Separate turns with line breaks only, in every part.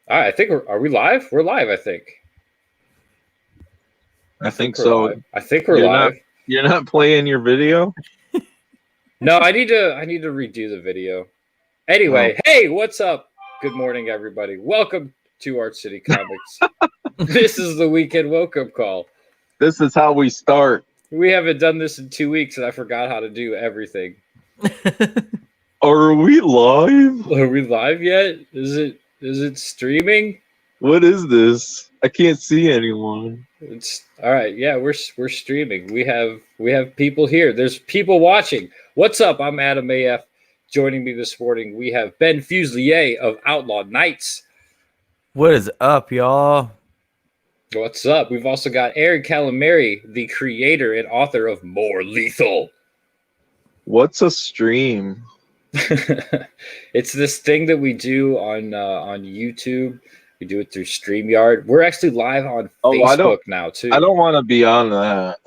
All right, I think are we live? We're live, I think.
I think
We're
so.
live. I think we're
You're
live.
not playing your video?
No, I need to redo the video. Anyway, hey, what's up? Good morning, everybody. Welcome to Art City Comics. This is the weekend woke-up call.
This is how we start.
We haven't done this in 2 weeks, and I forgot how to do everything.
Are we live?
Are we live yet? Is it streaming?
What is this? I can't see anyone.
It's all right. Yeah, we're streaming. We have people here. There's people watching. What's up? I'm Adam AF. Joining me this morning, we have Ben Fuselier of Outlaw Knights.
What is up, y'all?
What's up? We've also got Aaron Calamari, the creator and author of More Lethal.
What's a stream?
It's this thing that we do on YouTube. We do it through StreamYard. We're actually live on Facebook now too.
I don't want to be on that.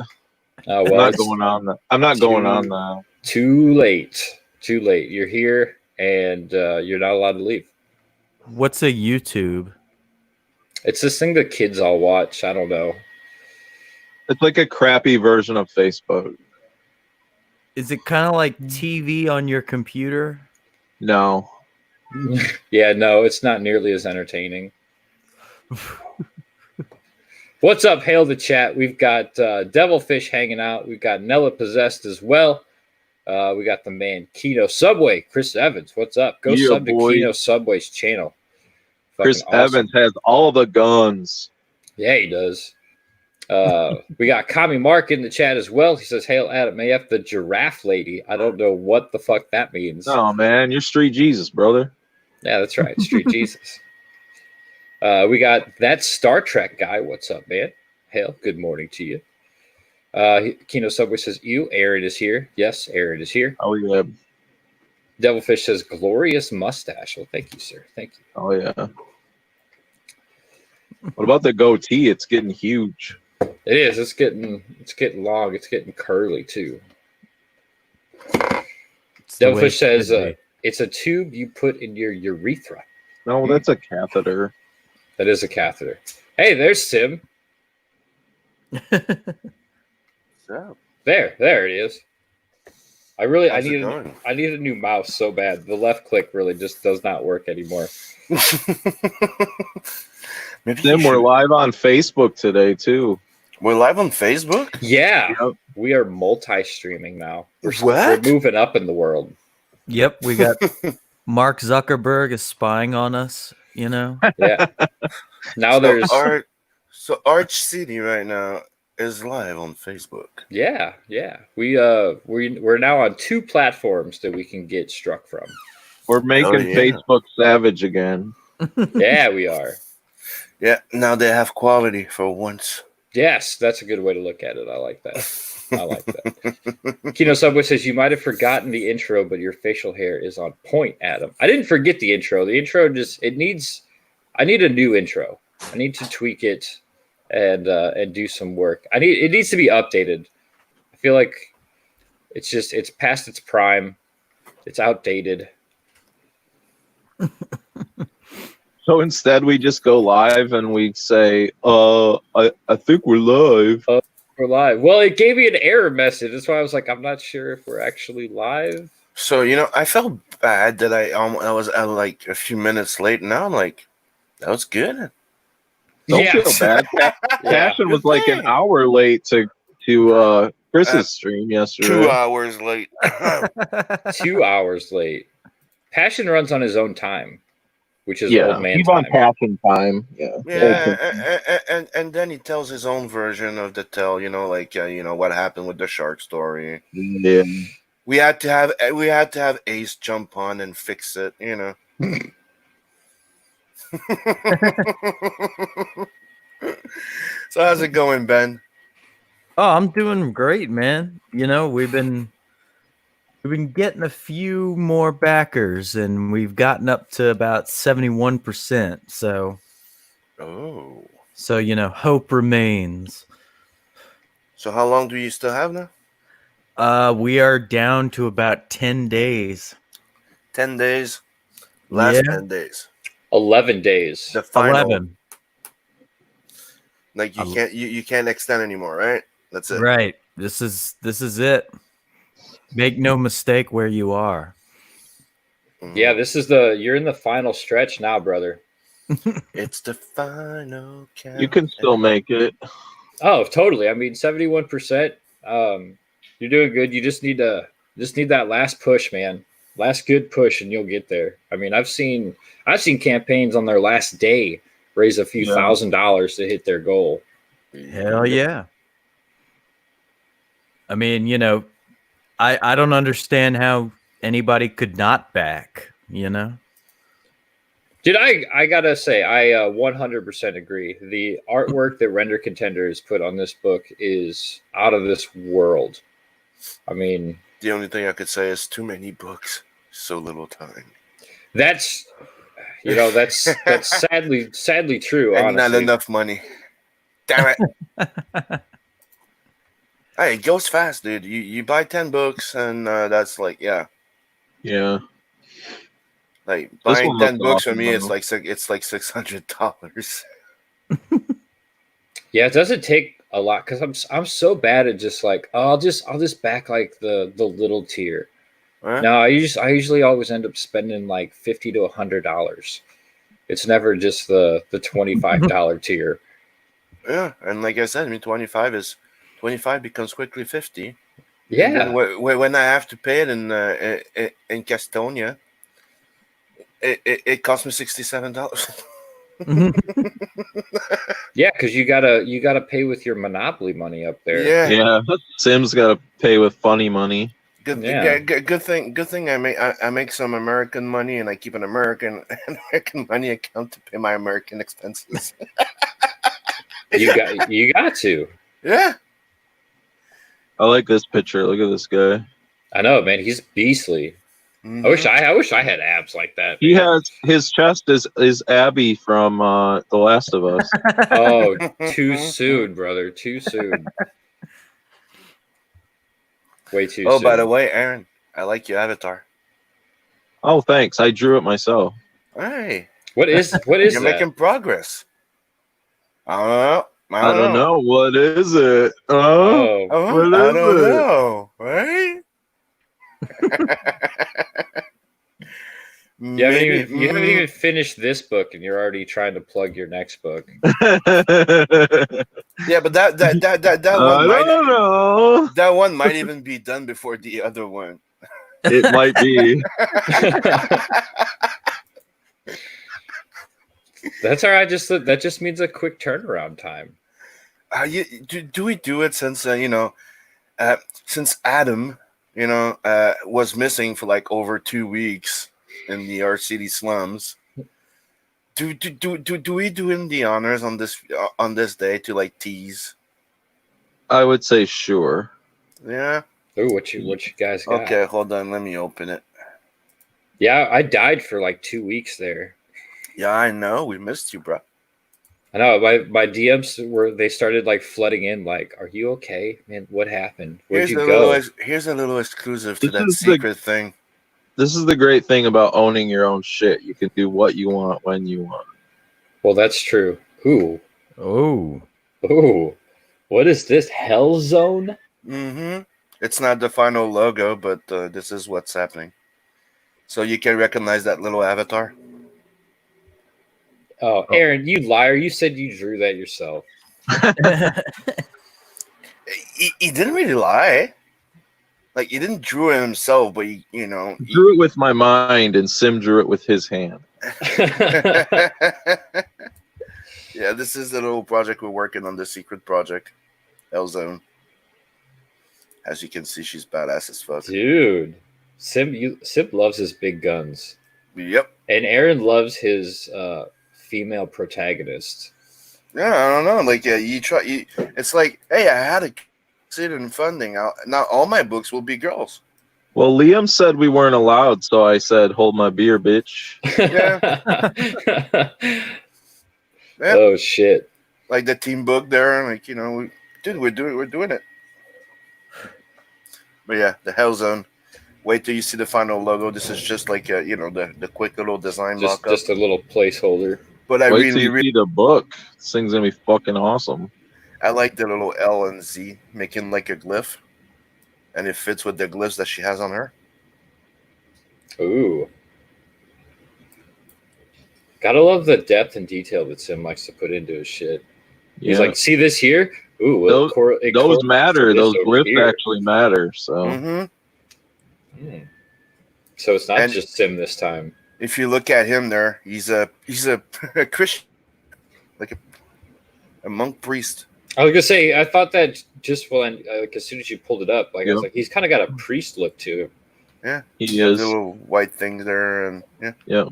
Well,
I'm not going on that. I'm not going on that.
Too late. Too late. You're here, and you're not allowed to leave.
What's a YouTube?
It's this thing that kids all watch. I don't know.
It's like a crappy version of Facebook.
Is it kind of like TV on your computer?
No.
Yeah, no, it's not nearly as entertaining. What's up? Hail the chat. We've got Devilfish hanging out. We've got Nella Possessed as well. We got the man Kino Subway, Chris Evans. What's up? Go sub to Kino Subway's channel.
Chris Evans has all the guns.
Yeah, he does. We got Kami Mark in the chat as well. He says, "Hail Adam AF, the giraffe lady." I don't know what the fuck that means.
Oh man, you're Street Jesus, brother.
Yeah, that's right, Street Jesus. We got that Star Trek guy. What's up, man? Hail, good morning to you. Kino Subway says, "You." Aaron is here. Yes, Aaron is here.
Oh yeah.
Devilfish says, "Glorious mustache." Well, thank you, sir. Thank you.
Oh yeah. What about the goatee? It's getting huge.
It is. It's getting long. It's getting curly too. Devilfish says, "It's a tube you put in your urethra."
No, that's a catheter.
That is a catheter. Hey, there's Sim. There it is. I need a new mouse so bad. The left click really just does not work anymore.
Then we're live on Facebook today too.
We're live on Facebook?
Yeah. Yep. We are multi-streaming now.
We're
moving up in the world.
Yep, we got Mark Zuckerberg is spying on us, you know?
Yeah. Now there's
Arch City right now is live on Facebook.
Yeah. We're now on 2 platforms that we can get struck from.
We're making Facebook savage again.
Yeah, we are.
Yeah, now they have quality for once.
Yes, that's a good way to look at it. I like that. Kino Subway says, "You might have forgotten the intro, but your facial hair is on point, Adam." I didn't forget the intro. The intro I need a new intro. I need to tweak it and do some work. It needs to be updated. I feel like it's past its prime. It's outdated.
So instead, we just go live and we say, I think we're live.
We're live. Well, it gave me an error message. That's why I was like, I'm not sure if we're actually live.
So, I felt bad that I was like a few minutes late. Now I'm like, that was good.
Don't feel bad. Passion was like an hour late to Chris's stream yesterday.
2 hours late.
2 hours late. Passion runs on his own time. Which is old man
he's
time.
on Passion time.
And then he tells his own version of the tale. What happened with the shark story.
Yeah,
we had to have Ace jump on and fix it. So how's it going, Ben?
Oh, I'm doing great, man. We've been getting a few more backers, and we've gotten up to about 71%. So, hope remains.
So, how long do you still have now?
We are down to about 10 days.
10 days. Last 10 days.
11 days.
The final.
11.
Like you can't extend anymore, right? That's it.
Right. This is it. Make no mistake where you are.
Yeah, you're in the final stretch now, brother.
It's the final count.
You can still make it.
Oh, totally. I mean, 71%. You're doing good. You just need that last push, man. Last good push, and you'll get there. I mean, I've seen campaigns on their last day raise a few $1,000s to hit their goal.
Hell yeah. I mean, you know, I don't understand how anybody could not back, you know?
Dude, I gotta say, I 100% agree. The artwork that Render Contenders put on this book is out of this world. I mean,
The only thing I could say is too many books, so little time.
that's sadly true.
And
honestly.
not enough money. Damn it. Hey, it goes fast, dude. You buy 10 books, and that's like, yeah.
Yeah.
Like
This
buying
one
10
looks
books for
awesome,
me, it's
though.
like $600.
Yeah, it doesn't take a lot because I'm so bad at just like I'll just back like the little tier.
Right?
No, I usually always end up spending like $50 to $100. It's never just the $25 tier.
Yeah, and like I said, I mean, 25 becomes quickly 50.
Yeah,
And then when I have to pay it in Gastonia, it cost me $67.
yeah, because you gotta pay with your Monopoly money up there.
Yeah.
Yeah. Sim's got to pay with funny money.
Yeah.
Good thing I make some American money, and I keep an American money account to pay my American expenses.
You got to.
Yeah.
I like this picture. Look at this guy.
I know, man. He's beastly.
Mhm.
I wish I had abs like that.
He
man.
has his chest is Abby from The Last of Us.
Oh, too soon, brother. Too soon. Way too soon.
Oh, by the way, Aaron, I like your avatar.
Oh, thanks. I drew it myself.
Hey,
what is
you're
that?
making progress. I don't know.
I don't know. What is it? Oh,
Oh,
what
I
is
don't
it?
know, right?
you haven't even finished this book, and you're already trying to plug your next book.
Yeah, but that
I don't know.
that one might even be done before the other one.
It might be.
That's all right. That just means a quick turnaround time.
Do we do it since since Adam was missing for like over 2 weeks in the Art City slums? Do we do him the honors on this day to like tease?
I would say sure.
Yeah.
Ooh, what you guys got?
Okay, hold on. Let me open it.
Yeah, I died for like 2 weeks there.
Yeah, I know. We missed you, bro.
I know my DMs they started like flooding in. Like, are you okay, man? What happened? Where'd you go?
Here's a little exclusive to
This
that
is
secret thing.
This is the great thing about owning your own shit. You can do what you want when you want.
Well, that's true. Ooh,
Oh.
what is this Hell Zone?
Mm-hmm. It's not the final logo, but this is what's happening. So you can recognize that little avatar.
Oh, Aaron, you liar! You said you drew that yourself.
He didn't really lie. Like, he didn't draw it himself, but he
Drew it with my mind, and Sim drew it with his hand.
Yeah, this is the little project we're working on, the secret project, Hell Zone. As you can see, she's badass as fuck.
Dude, Sim loves his big guns,
Yep.
and Aaron loves his female protagonist.
Yeah, I don't know. Like, it's like, hey, I had a sit in funding. Now all my books will be girls.
Well, Liam said we weren't allowed, so I said, "Hold my beer, bitch."
Yeah.
Oh shit!
Like the team book there, like we're doing it. But yeah, the Hell Zone. Wait till you see the final logo. This is just like the quick little design
Just
mock-up.
just a little placeholder.
But I
Wait till
really,
you see the book. This thing's gonna be fucking awesome.
I like the little L and Z making like a glyph, and it fits with the glyphs that she has on her.
Ooh. Gotta love the depth and detail that Sim likes to put into his shit.
Yeah.
He's like, see this here? Ooh, well,
those matter. Those glyphs
here.
actually matter. So
Mm-hmm.
So it's not
And-
just Sim this time.
If you look at him there, he's a a Christian, like a monk priest.
I was gonna say, I thought that just when, like, as soon as you pulled it up, like I was
Yeah.
like, he's kind of got a priest look to him.
Yeah,
he
He's got
is.
the little white things there, and yeah.
Yeah.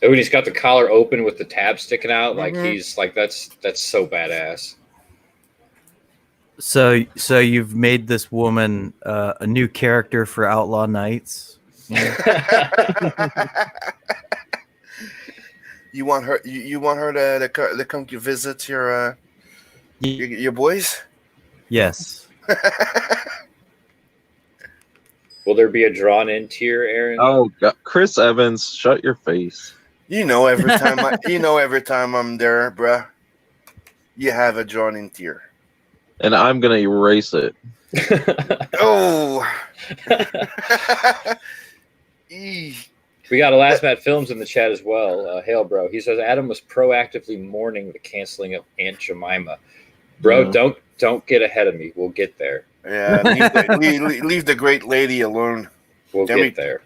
Oh, and he's got the collar open with the tab sticking out. Like
Mhm.
he's like that's so badass.
So you've made this woman a new character for Outlaw Knights.
You want her? You want her to come to visit your boys?
Yes.
Will there be a drawn in tier, Aaron?
Oh God. Chris Evans, shut your face.
every time every time I'm there, bruh, you have a drawn in tear.
And I'm gonna erase it.
Oh. Eeh.
We got a Last Matt Films in the chat as well. Hail, bro. He says Adam was proactively mourning the canceling of Aunt Jemima. Bro,
Yeah.
don't get ahead of me. We'll get there.
Yeah, leave the great lady alone.
We'll
Damn
get
it.
there.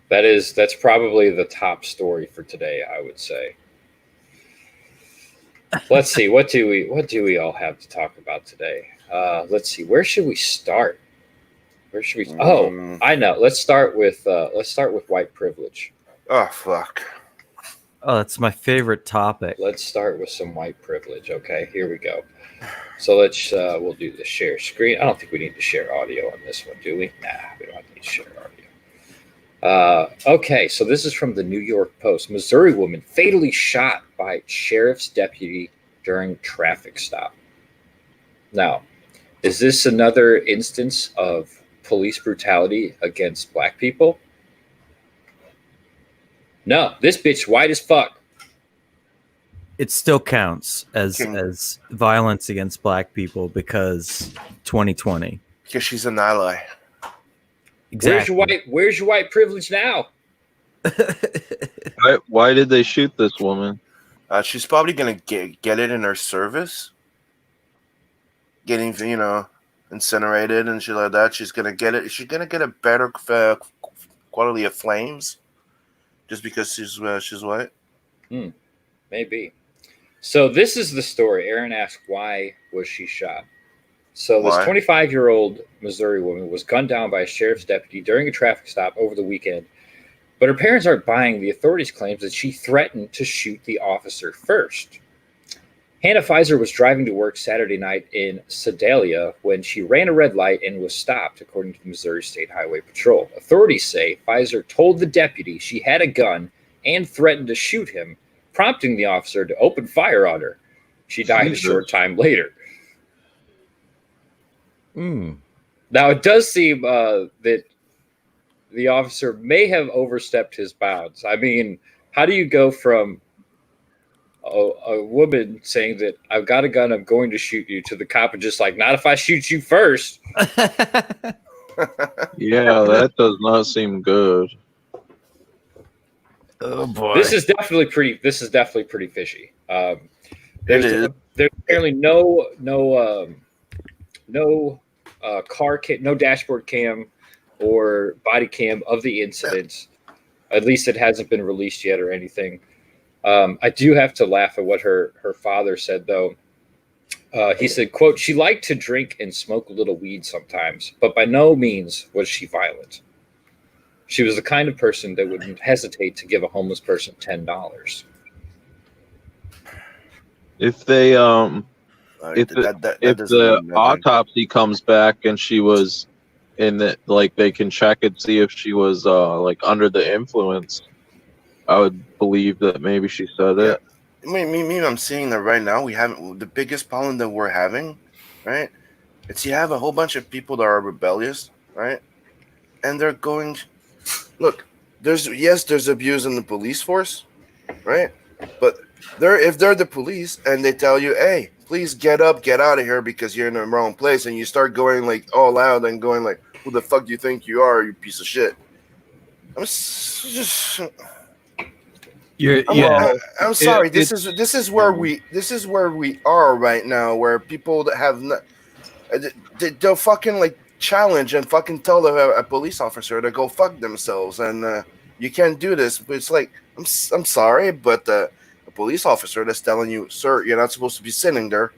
That's probably the top story for today, I would say. Let's see, what do we all have to talk about today? Let's see, where should we start? Where should we? Oh,
Mm.
I know. Let's start with white privilege.
Oh fuck.
Oh, that's my favorite topic.
Let's start with some white privilege. Okay, here we go. So we'll do the share screen. I don't think we need to share audio on this one, do we? Nah, we don't need to share audio. Okay, so this is from the New York Post. Missouri woman fatally shot by sheriff's deputy during traffic stop. Now, is this another instance of police brutality against black people? No, this bitch white as fuck.
It still counts as
King.
as violence against black people because 2020.
Because she's an ally.
Exactly.
Where's your white privilege now?
Why did they shoot this woman?
She's probably gonna get it in her service. Getting incinerated and shit like that. She's gonna get it. She's gonna get a better quality of flames, just because she's white.
Maybe. So this is the story. Aaron asked, why was she shot? So this
Why?
25-year-old Missouri woman was gunned down by a sheriff's deputy during a traffic stop over the weekend. But her parents aren't buying the authorities' claims that she threatened to shoot the officer first. Hannah Pfizer was driving to work Saturday night in Sedalia when she ran a red light and was stopped, according to the Missouri State Highway Patrol. Authorities say Pfizer told the deputy she had a gun and threatened to shoot him, prompting the officer to open fire on her. She died
Jesus.
a short time later.
Mm.
Now, it does seem that the officer may have overstepped his bounds. I mean, how do you go from a woman saying that I've got a gun, I'm going to shoot you, to the cop and just like, not if I shoot you first?
Yeah, that does not seem good.
Oh boy.
This is definitely pretty fishy. There's
is.
there's apparently no no dashboard cam or body cam of the incident. At least it hasn't been released yet or anything. I do have to laugh at what her father said, though. He said, quote, she liked to drink and smoke a little weed sometimes, but by no means was she violent. She was the kind of person that wouldn't hesitate to give a homeless person $10.
If they If
that doesn't
the
mean nothing.
autopsy comes back and she was in the, like, they can check and see if she was like under the influence, I would believe that maybe she said it.
I mean, I'm seeing that right now. We haven't the biggest problem that we're having, right? It's you have a whole bunch of people that are rebellious, right? and they're going. Look, there's abuse in the police force, right? But if they're the police and they tell you, hey, please get up, get out of here because you're in the wrong place, and you start going like all out and going like, who the fuck do you think you are, you piece of shit? I'm sorry. This is where we are right now, where people that have they'll fucking like challenge and fucking tell a police officer to go fuck themselves, and you can't do this. But it's like I'm sorry, but a police officer that's telling you, sir, you're not supposed to be sitting there.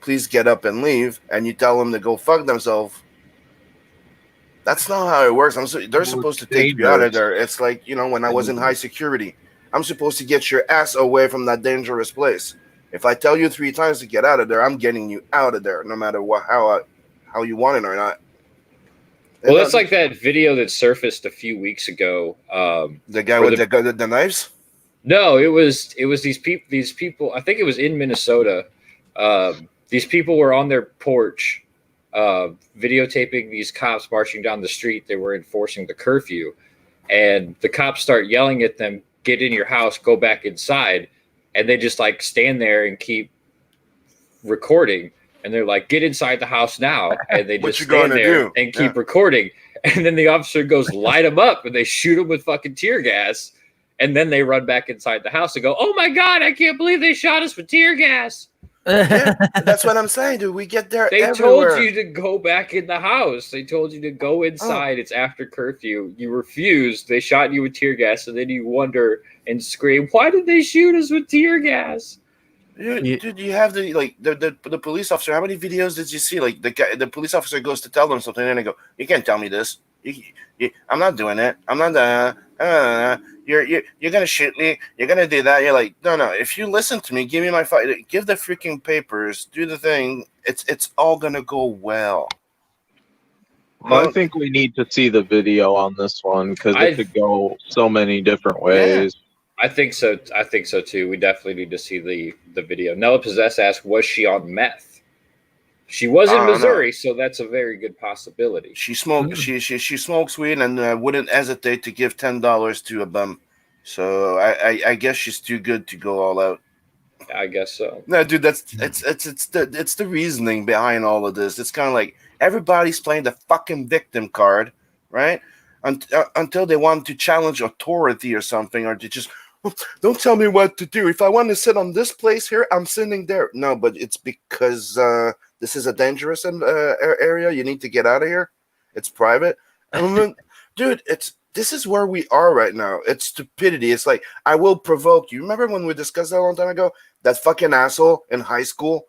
Please get up and leave, and you tell them to go fuck themselves. That's not how it works. They're supposed to take you out of there. It's like, when I was in high security, I'm supposed to get your ass away from that dangerous place. If I tell you 3 times to get out of there, I'm getting you out of there, no matter how you want it or not.
Well, that's like that video that surfaced a few weeks ago.
The guy with the knives?
No, it was these people. I think it was in Minnesota. These people were on their porch, videotaping these cops marching down the street. They were enforcing the curfew, and the cops start yelling at them, "Get in your house, go back inside," and they just like stand there and keep recording. And they're like, "Get inside the house now," and they just stand there and keep recording. And then the officer goes, "Light them up," and they shoot them with fucking tear gas. And then they run back inside the house and go, "Oh my God, I can't believe they shot us with tear gas."
Yeah, that's what I'm saying, dude. We get there.
They
everywhere.
told you to go back in the house. They told you to go inside. It's after curfew. You refused. They shot you with tear gas, and then you wonder and scream, "Why did they shoot us with tear gas?"
Dude, you have the police officer. How many videos did you see? Like the police officer goes to tell them something, and they go, "You can't tell me this. I'm not doing it. I'm not. You're gonna shoot me. You're gonna do that." You're like, no. If you listen to me, give me my give the freaking papers. Do the thing. It's all gonna go well.
I think we need to see the video on this one because it could go so many different ways.
I think so. I think so too. We definitely need to see the video. Nella Possess asked, "Was she on meth?" She was in Missouri, so that's a very good possibility.
She smoked. She smokes weed and wouldn't hesitate to give $10 to a bum. So I guess she's too good to go all out.
I guess so.
No, dude, it's the reasoning behind all of this. It's kind of like everybody's playing the fucking victim card, right? Until they want to challenge authority or something, or to just don't tell me what to do. If I want to sit on this place here, I'm sitting there. No, but it's because this is a dangerous area. You need to get out of here. It's private. Dude, this is where we are right now. It's stupidity. It's like, I will provoke you. Remember when we discussed that a long time ago? That fucking asshole in high school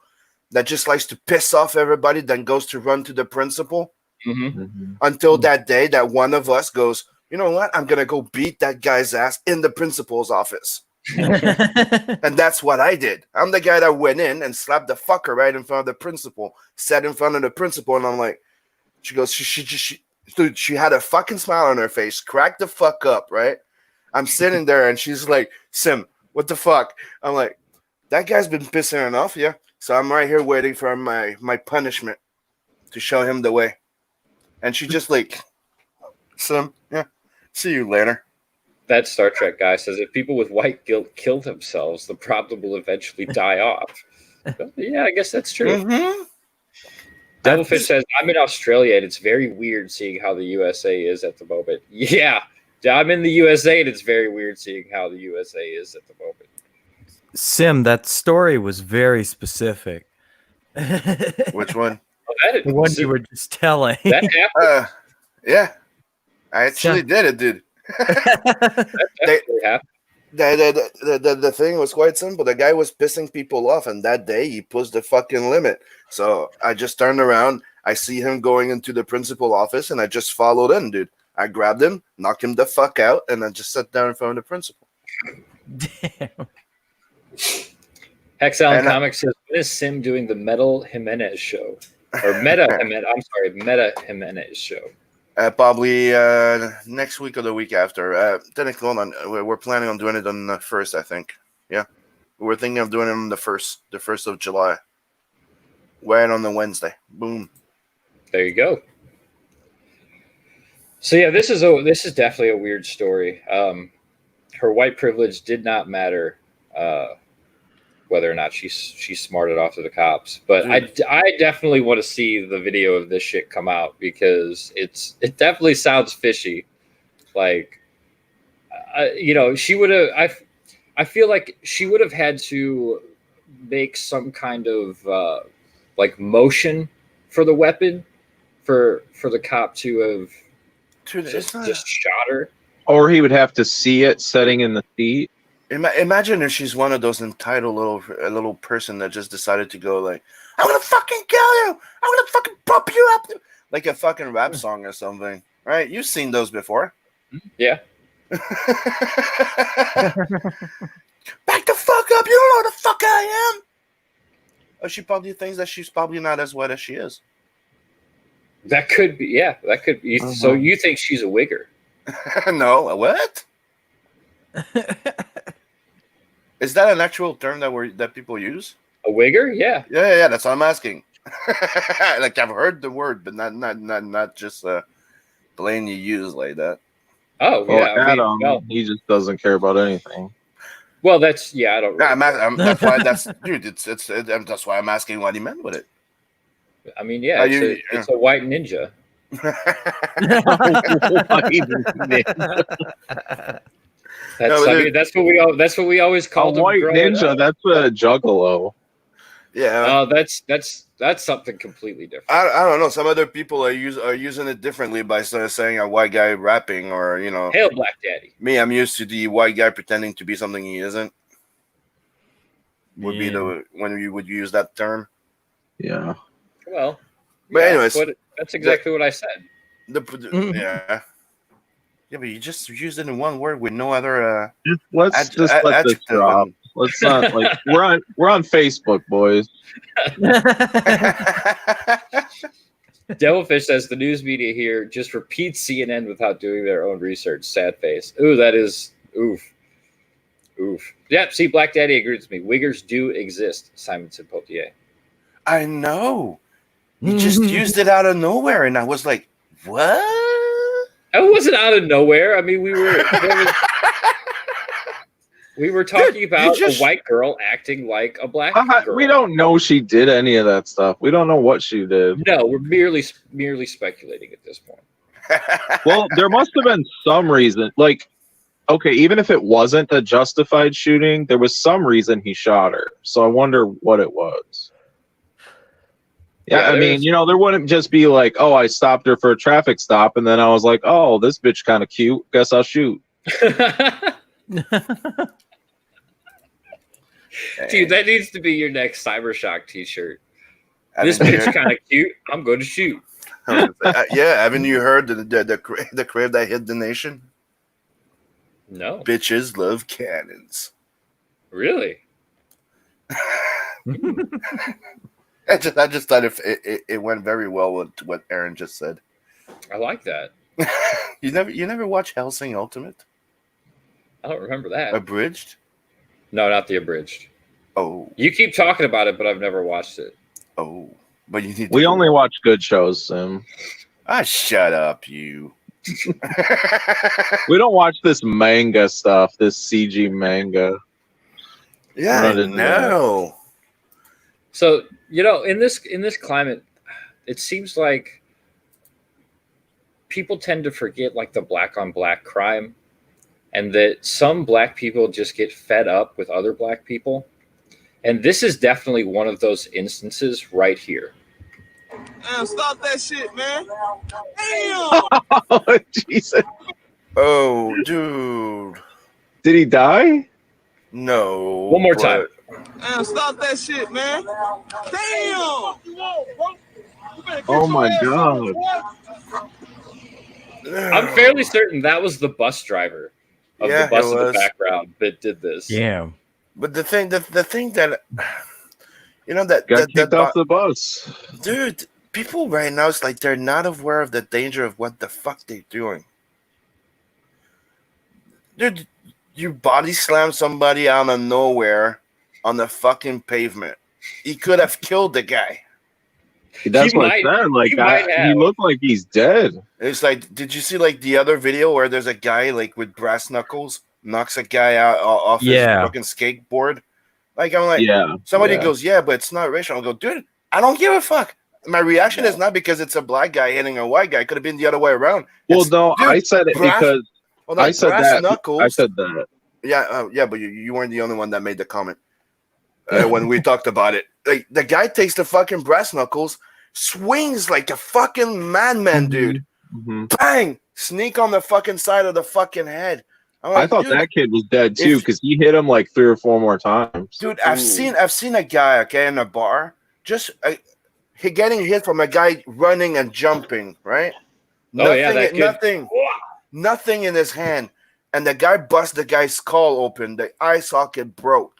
that just likes to piss off everybody, then goes to run to the principal. Until that day that one of us goes, you know what? I'm going to go beat that guy's ass in the principal's office. And that's what I did. I'm the guy that went in and slapped the fucker right in front of the principal, sat in front of the principal, and I'm like, she goes, dude, she had a fucking smile on her face, cracked the fuck up, right? I'm sitting there and she's like, Sim, what the fuck? I'm like, that guy's been pissing enough, yeah? So I'm right here waiting for my punishment to show him the way. And she just like, Sim, yeah, see you later.
That Star Trek guy says, if people with white guilt kill themselves, the problem will eventually die off. Yeah, I guess that's true. Devilfish says, I'm in Australia, and it's very weird seeing how the USA is at the moment. Yeah, I'm in the USA, and it's very weird seeing how the USA is at the moment.
Sim, that story was very specific.
Which one?
Oh, the one you were just telling.
That happened.
Yeah, I actually did it, dude. The thing was quite simple. The guy was pissing people off, and that day he pushed the fucking limit. So I just turned around. I see him going into the principal office, and I just followed in, dude. I grabbed him, knocked him the fuck out, and I just sat down in front of the principal.
Damn.
Hex Allen Comics says, when is Sim doing the Metal Jimenez show? Or Meta Jimenez show.
Probably next week or the week after. Technically, we're planning on doing it on the 1st, I think. Yeah, we're thinking of doing it on the 1st of July. Right on the Wednesday. Boom.
There you go. So yeah, this is definitely a weird story. Her white privilege did not matter whether or not she smarted off to the cops. But I definitely want to see the video of this shit come out because it definitely sounds fishy. Like, she would have. I feel like she would have had to make some kind of like motion for the weapon for the cop to have
Dude,
just shot her.
Or he would have to see it setting in the seat.
Imagine if she's one of those entitled little person that just decided to go like, I'm gonna fucking kill you, I'm gonna fucking pump you up, like a fucking rap song or something, right? You've seen those before.
Yeah.
Back the fuck up, you don't know who the fuck I am. Oh, she probably thinks that she's probably not as white as she is.
That could be, yeah. That could be. So you think she's a wigger?
No, what? Is that an actual term that people use?
A wigger? Yeah.
Yeah. That's what I'm asking. Like I've heard the word, but not just plainly used like that.
Oh
Well,
yeah.
Adam, he just doesn't care about anything.
Well, that's I don't. Really
that's why dude. That's why I'm asking what he meant with it.
I mean, yeah. It's a white ninja. That's what we always called
a white ninja. That's a juggalo.
Yeah.
That's something completely different.
I don't know. Some other people are using it differently by saying a white guy rapping or
Hail Black Daddy.
Me, I'm used to the white guy pretending to be something he isn't. Would be when you would use that term.
Yeah.
Well,
but anyways,
that's exactly what I said.
Yeah. Yeah, but you just used it in one word with no other.
Let's let this drop. Let's not like we're on Facebook, boys.
Devilfish says the news media here just repeats CNN without doing their own research. Sad face. Ooh, that is oof. Yep. See, Black Daddy agrees with me. Wiggers do exist. Simon Potier.
I know. You just used it out of nowhere, and I was like, "What?"
It wasn't out of nowhere. I mean, we were talking about a white girl acting like a black girl.
We don't know she did any of that stuff. We don't know what she did.
No, we're merely speculating at this point.
Well, there must have been some reason. Like, okay, even if it wasn't a justified shooting, there was some reason he shot her. So I wonder what it was. Yeah, I mean, there wouldn't just be like, oh, I stopped her for a traffic stop, and then I was like, oh, this bitch kind of cute. Guess I'll shoot.
Dude, that needs to be your next Cybershock t-shirt. This bitch kind of cute. I'm going to shoot.
Yeah, haven't you heard the crave that hit the nation?
No.
Bitches love cannons.
Really?
I just thought it went very well with what Aaron just said.
I like that.
You never watch Hellsing Ultimate?
I don't remember that.
Abridged?
No, not the abridged.
Oh.
You keep talking about it, but I've never watched it.
Oh. But you need
We only watch good shows, Sim.
Shut up, you.
We don't watch this manga stuff, this CG manga.
Yeah, no.
So, in this climate, it seems like people tend to forget like the black on black crime, and that some black people just get fed up with other black people. And this is definitely one of those instances right here.
Damn, stop that shit, man. Damn.
Oh, Jesus.
Oh, dude.
Did he die?
No.
One more time.
Damn, stop that shit, man. Damn.
Oh, my God.
I'm fairly certain that was the bus driver of the bus in the background that did this.
Yeah.
But the thing that
got kicked off the bus.
Dude, people right now, it's like they're not aware of the danger of what the fuck they're doing. Dude, you body slam somebody out of nowhere on the fucking pavement. He could have killed the guy.
That's
He
what
might-
I said. Like
he might
he
have.
looked like he's dead.
It's like, did you see like the other video where there's a guy like with brass knuckles knocks a guy out off his
Yeah.
fucking skateboard? Like I'm like,
Yeah.
somebody
yeah.
goes, yeah, but it's not racial. I go, dude, I don't give a fuck. My reaction is not because it's a black guy hitting a white guy. It could have been the other way around.
Well,
It's-
no,
dude,
I said it
brass-
because
well, not
I said
brass
that.
knuckles.
I said that.
Yeah, but you weren't the only one that made the comment when we talked about it. Like the guy takes the fucking brass knuckles, swings like a fucking madman, dude.
Mhm.
Bang! Sneak on the fucking side of the fucking head. I'm
I
like,
thought
dude,
that kid was dead too
if-
because he hit him like 3 or 4 more times.
dude, I've seen a guy, okay, in a bar, just he getting hit from a guy running and jumping, right?
Oh, yeah, that kid-
nothing in his hand, and the guy bust the guy's skull open. The eye socket broke.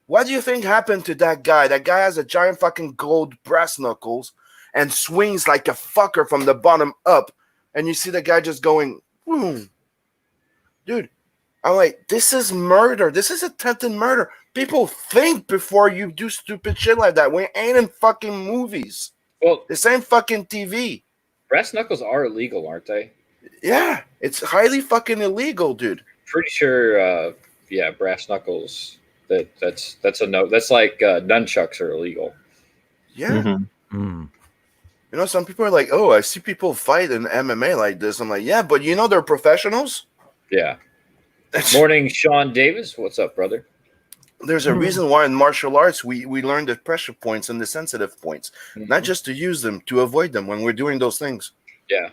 What do you think happened to that guy? That guy has a giant fucking gold brass knuckles and swings like a fucker from the bottom up, and you see the guy just going, boom. Dude, I'm like, this is murder. This is attempted murder. People think before you do stupid shit like that. We ain't in fucking movies.
Well,
This ain't fucking TV.
brass knuckles are illegal, aren't they?
Yeah, it's highly fucking illegal, dude.
Pretty sure. Yeah, brass knuckles. That's a no. That's like nunchucks are illegal.
Yeah.
Mhm.
Mm.
You know, some people are like, oh, I see people fight in MMA like this. I'm like, yeah, but you know they're professionals.
Yeah. Morning, Sean Davis. What's up, brother?
There's a reason why in martial arts we learn the pressure points and the sensitive points,
Mhm.
not just to use them, to avoid them when we're doing those things.
Yeah.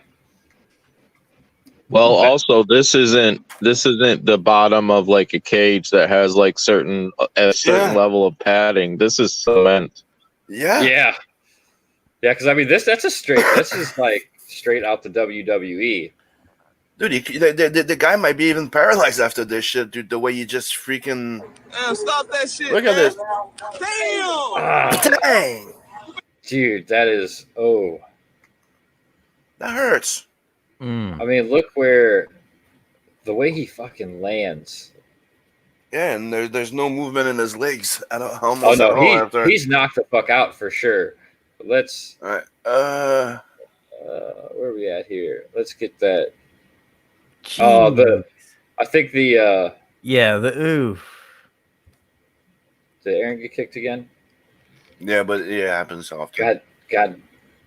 Well, also this isn't the bottom of like a cage that has like a certain
Yeah.
level of padding. This is cement.
Yeah.
Yeah. Yeah, because I mean this is like straight out the WWE.
Dude, the guy might be even paralyzed after this shit, dude. The way you just freaking
Man, stop that shit.
look at
man.
this.
Damn.
Ah,
Dang,
dude, that is
that hurts.
Mm.
I mean, look where the way he fucking lands.
Yeah, and there's no movement in his legs at all.
Oh
Almost at all
no,
after.
he's knocked the fuck out for sure. But let's
All right.
where are we at here? Let's get that.
Jeez.
I think the
Yeah, the oof.
did Aaron get kicked again?
Yeah, but it happens often.
God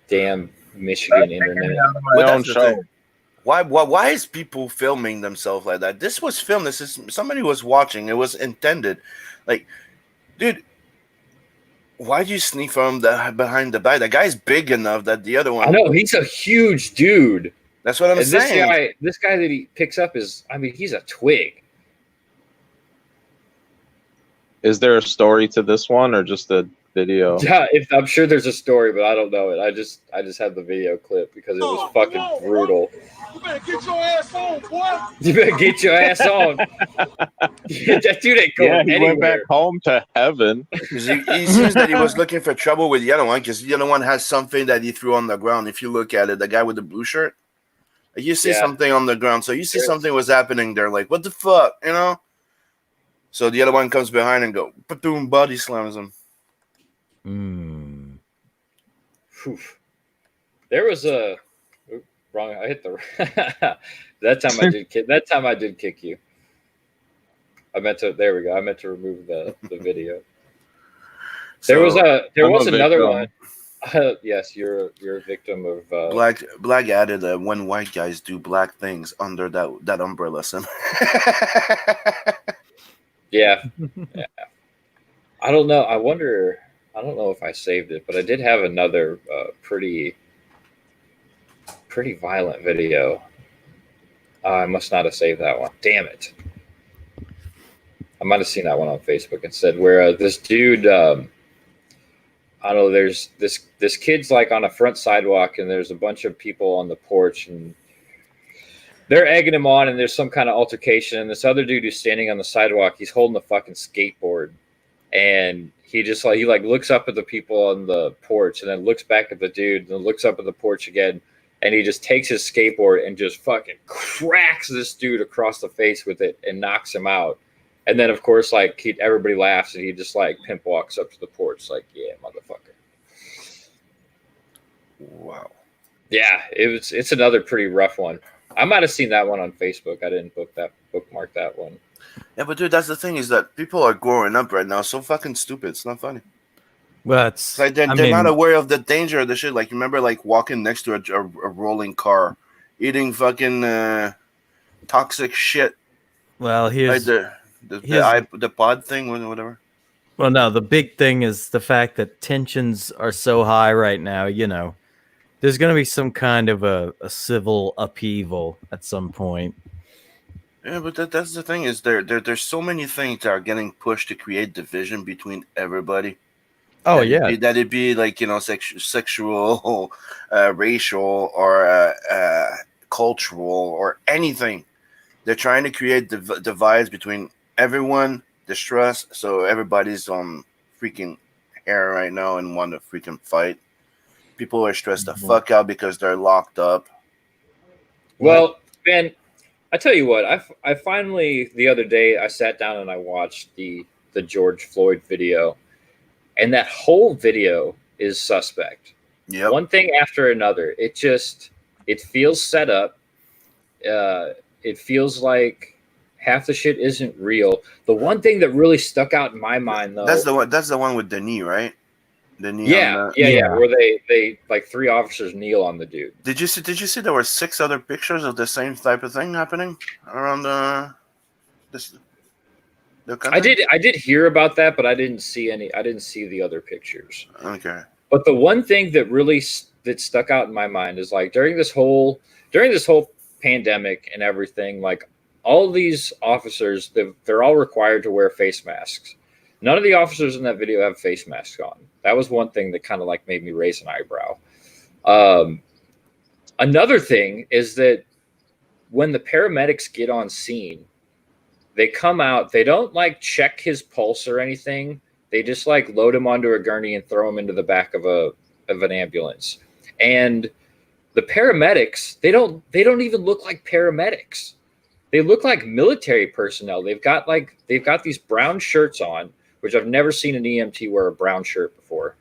damn Michigan internet.
But
My
that's
own
the
show.
thing. Why is people filming themselves like that? This was filmed. This is somebody was watching. It was intended. Like, dude, why do you sneak from behind the back? The guy's big enough that the other one.
I know he's a huge dude.
That's what I'm
And
saying.
this guy that he picks up is, I mean, he's a twig.
Is there a story to this one or just a video?
Yeah, I'm sure there's a story, but I don't know it. I just had the video clip because it was fucking brutal.
You better get your ass on, boy.
You better get your ass on. That dude ain't going
Yeah, he
anywhere.
went back home to heaven.
'Cause he seems that he was looking for trouble with the other one because the other one has something that he threw on the ground. If you look at it, the guy with the blue shirt, you see
Yeah.
something on the ground. So you see
There is.
something was happening there. Like, what the fuck, you know? So the other one comes behind and go, boom, body slams him.
Mm.
Phew. There was a oop, wrong. I hit the that time I did kick you. I meant to. There we go. I meant to remove the video. There was
So,
another
victim.
one. Yes, you're a victim of.
black added when white guys do black things under that umbrella symbol.
Yeah. Yeah. I don't know. I don't know if I saved it, but I did have another pretty violent video. I must not have saved that one. Damn it. I might have seen that one on Facebook instead, where this dude, I don't know, there's this kid's like on a front sidewalk, and there's a bunch of people on the porch, and they're egging him on, and there's some kind of altercation. And this other dude who's standing on the sidewalk, he's holding a fucking skateboard, and he just he looks up at the people on the porch, and then looks back at the dude, and then looks up at the porch again, and he just takes his skateboard and just fucking cracks this dude across the face with it and knocks him out. And then of course, everybody laughs, and he just pimp walks up to the porch, like, yeah, motherfucker.
Wow.
Yeah, it's another pretty rough one. I might have seen that one on Facebook. I didn't bookmark that one.
Yeah, but dude, that's the thing is that people are growing up right now so fucking stupid. It's not funny.
Well,
It's like they're not aware of the danger of the shit. Like, remember, like walking next to a rolling car, eating fucking toxic shit,
well,
like
here's
the pod thing, whatever.
well, no, the big thing is the fact that tensions are so high right now. You know, there's going to be some kind of a civil upheaval at some point.
Yeah, but that's the thing is there's so many things that are getting pushed to create division between everybody.
Oh
That it be like, you know, sexual, racial, or cultural, or anything. They're trying to create divides between everyone, distrust. So everybody's on freaking hair right now and want to freaking fight. People are stressed the fuck out because they're locked up.
Well, man, I tell you what, I finally the other day I sat down and I watched the George Floyd video, and that whole video is suspect.
Yeah.
One thing after another. It feels set up. It feels like half the shit isn't real. The one thing that really stuck out in my mind, though,
That's the one with the knee, right? The knee.
yeah, where they like 3 officers kneel on the dude.
Did you see there were 6 other pictures of the same type of thing happening around the country?
I did hear about that, but I didn't see any. I didn't see the other pictures.
Okay.
But the one thing that really that stuck out in my mind is like during this whole pandemic and everything, like all these officers, they're all required to wear face masks. None of the officers in that video have face masks on. That was one thing that kind of like made me raise an eyebrow. Another thing is that when the paramedics get on scene, they come out, they don't like check his pulse or anything. They just like load him onto a gurney and throw him into the back of an ambulance. And the paramedics, they don't even look like paramedics. They look like military personnel. They've got these brown shirts on, which I've never seen an EMT wear a brown shirt before.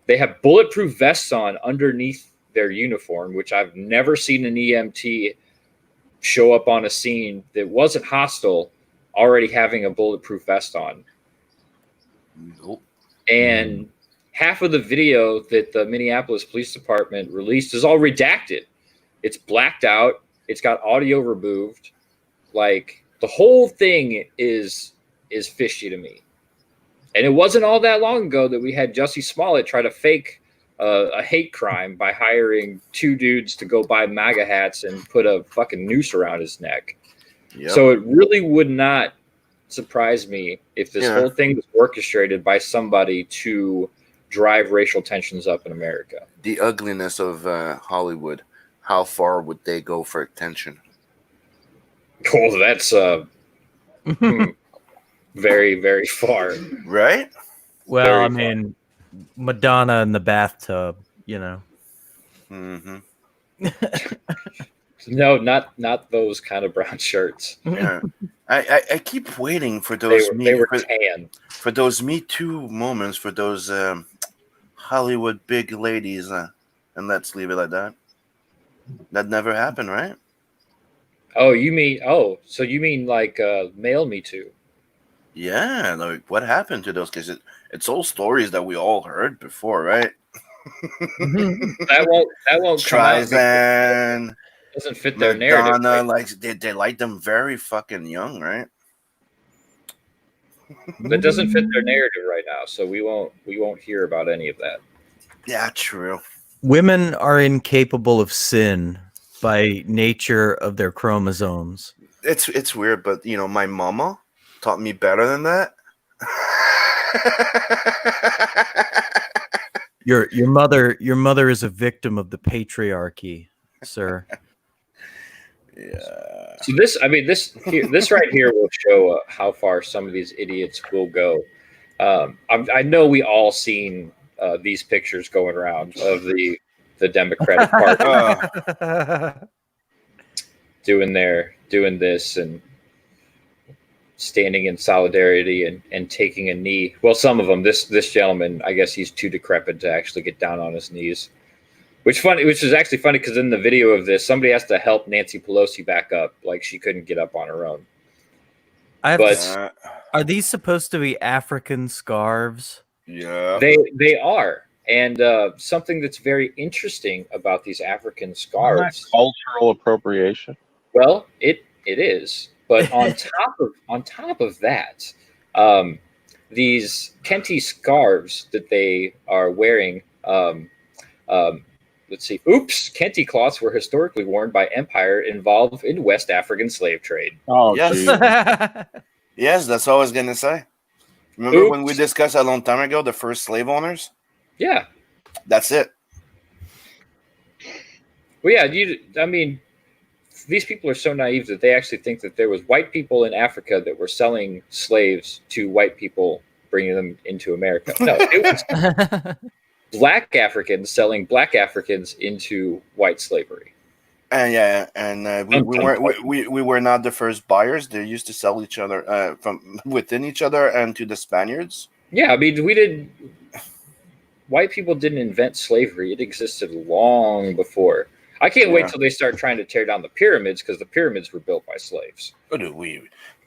They have bulletproof vests on underneath their uniform, which I've never seen an EMT show up on a scene that wasn't hostile already having a bulletproof vest on.
Nope.
And half of the video that the Minneapolis Police Department released is all redacted. It's blacked out. It's got audio removed. Like the whole thing is fishy to me. And it wasn't all that long ago that we had Jussie Smollett try to fake a hate crime by hiring 2 dudes to go buy MAGA hats and put a fucking noose around his neck.
Yep.
So it really would not surprise me if this whole thing was orchestrated by somebody to drive racial tensions up in America.
The ugliness of Hollywood. How far would they go for attention?
Oh, that's very, very far.
Right?
Well,
Very
I mean, Madonna in the bathtub, you know.
Mm-hmm.
No, not those kind of brown shirts.
Yeah. I keep waiting for those
They were tan.
for those Me Too moments, for those Hollywood big ladies, and let's leave it at that. That never happened, right?
So you mean like male Me Too?
Yeah, like what happened to those? Because it's all stories that we all heard before, right?
That won't come out.
Streisand,
It doesn't fit their narrative.
Madonna, like they like them very fucking young, right?
That doesn't fit their narrative right now, so we won't hear about any of that.
Yeah, true.
Women are incapable of sin by nature of their chromosomes.
It's weird, but you know, my mama taught me better than that.
Your mother is a victim of the patriarchy, sir.
Yeah.
So this right here will show how far some of these idiots will go. I know we all seen these pictures going around of the Democratic Party doing this and standing in solidarity and taking a knee. Well, some of them. This gentleman, I guess he's too decrepit to actually get down on his knees. Which is actually funny because in the video of this, somebody has to help Nancy Pelosi back up, like she couldn't get up on her own.
I have
But
to, are these supposed to be African scarves?
Yeah.
they are, and something that's very interesting about these African scarves.
Cultural appropriation.
Well, it is, but on top of that, these Kenti scarves that they are wearing. Let's see. Oops, Kenti cloths were historically worn by empire involved in West African slave trade.
Oh,
Yes.
geez.
Yes, that's all I was gonna say. Remember when we discussed a long time ago the first slave owners?
Yeah.
That's it.
Well, yeah. I mean, these people are so naive that they actually think that there was white people in Africa that were selling slaves to white people, bringing them into America. No, it was black Africans selling black Africans into white slavery.
And yeah, and we were not the first buyers. They used to sell each other from within each other and to the Spaniards.
Yeah, I mean, white people didn't invent slavery. It existed long before. I can't wait till they start trying to tear down the pyramids because the pyramids were built by slaves.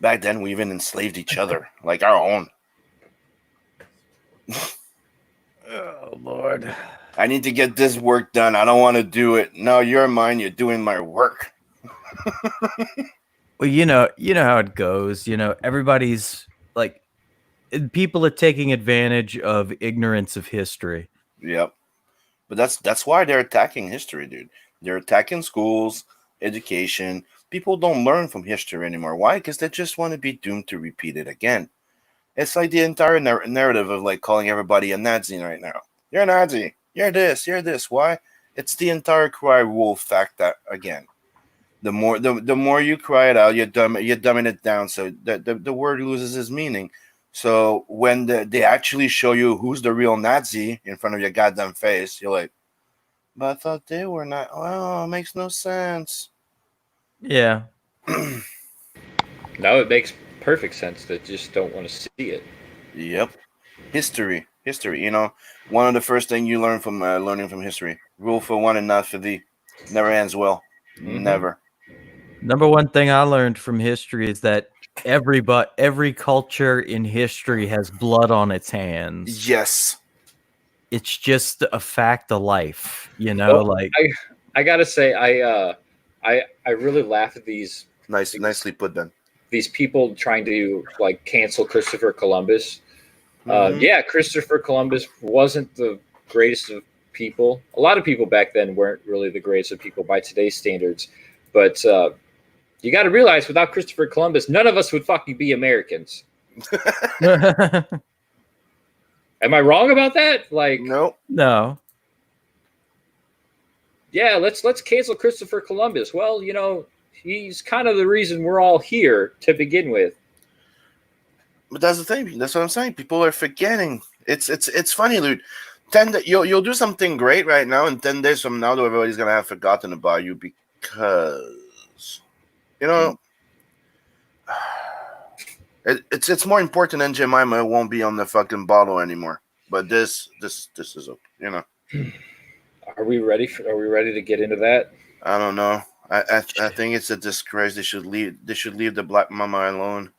Back then we even enslaved each other like our own.
Oh Lord.
I need to get this work done. I don't want to do it. No, you're mine. You're doing my work.
Well, you know how it goes. Everybody's like, people are taking advantage of ignorance of history.
Yep. But that's why they're attacking history, dude. They're attacking schools, education. People don't learn from history anymore. Why? Because they just want to be doomed to repeat it again. It's like the entire narrative of like calling everybody a Nazi right now. You're a Nazi. You're this. You're this. Why? It's the entire cry wolf fact that again. The more you cry it out, you're dumbing it down, so the word loses its meaning. So when they actually show you who's the real Nazi in front of your goddamn face, you're like, but I thought they were not. Oh, it makes no sense.
Yeah.
Now it makes perfect sense. They just don't want to see it.
Yep. History. One of the first things you learn from learning from history: rule for one and not for thee. Never ends well.
Mm-hmm.
Never.
Number one thing I learned from history is that every culture in history has blood on its hands.
Yes.
It's just a fact of life,
Well, I gotta say, I really laugh at these
Nicely put, Ben.
These people trying to like cancel Christopher Columbus.
Mhm.
Yeah, Christopher Columbus wasn't the greatest of people. A lot of people back then weren't really the greatest of people by today's standards. But you got to realize, without Christopher Columbus, none of us would fucking be Americans. Am I wrong about that? Like,
Nope.
No.
Yeah, let's cancel Christopher Columbus. Well, he's kind of the reason we're all here to begin with.
But that's the thing. That's what I'm saying. People are forgetting. It's funny, dude. You'll do something great right now, and 10 days from now, everybody's gonna have forgotten about you because it's more important than Jemima won't be on the fucking bottle anymore. But this is
Are we ready to get into that?
I don't know. I think it's a disgrace. They should leave the black mama alone.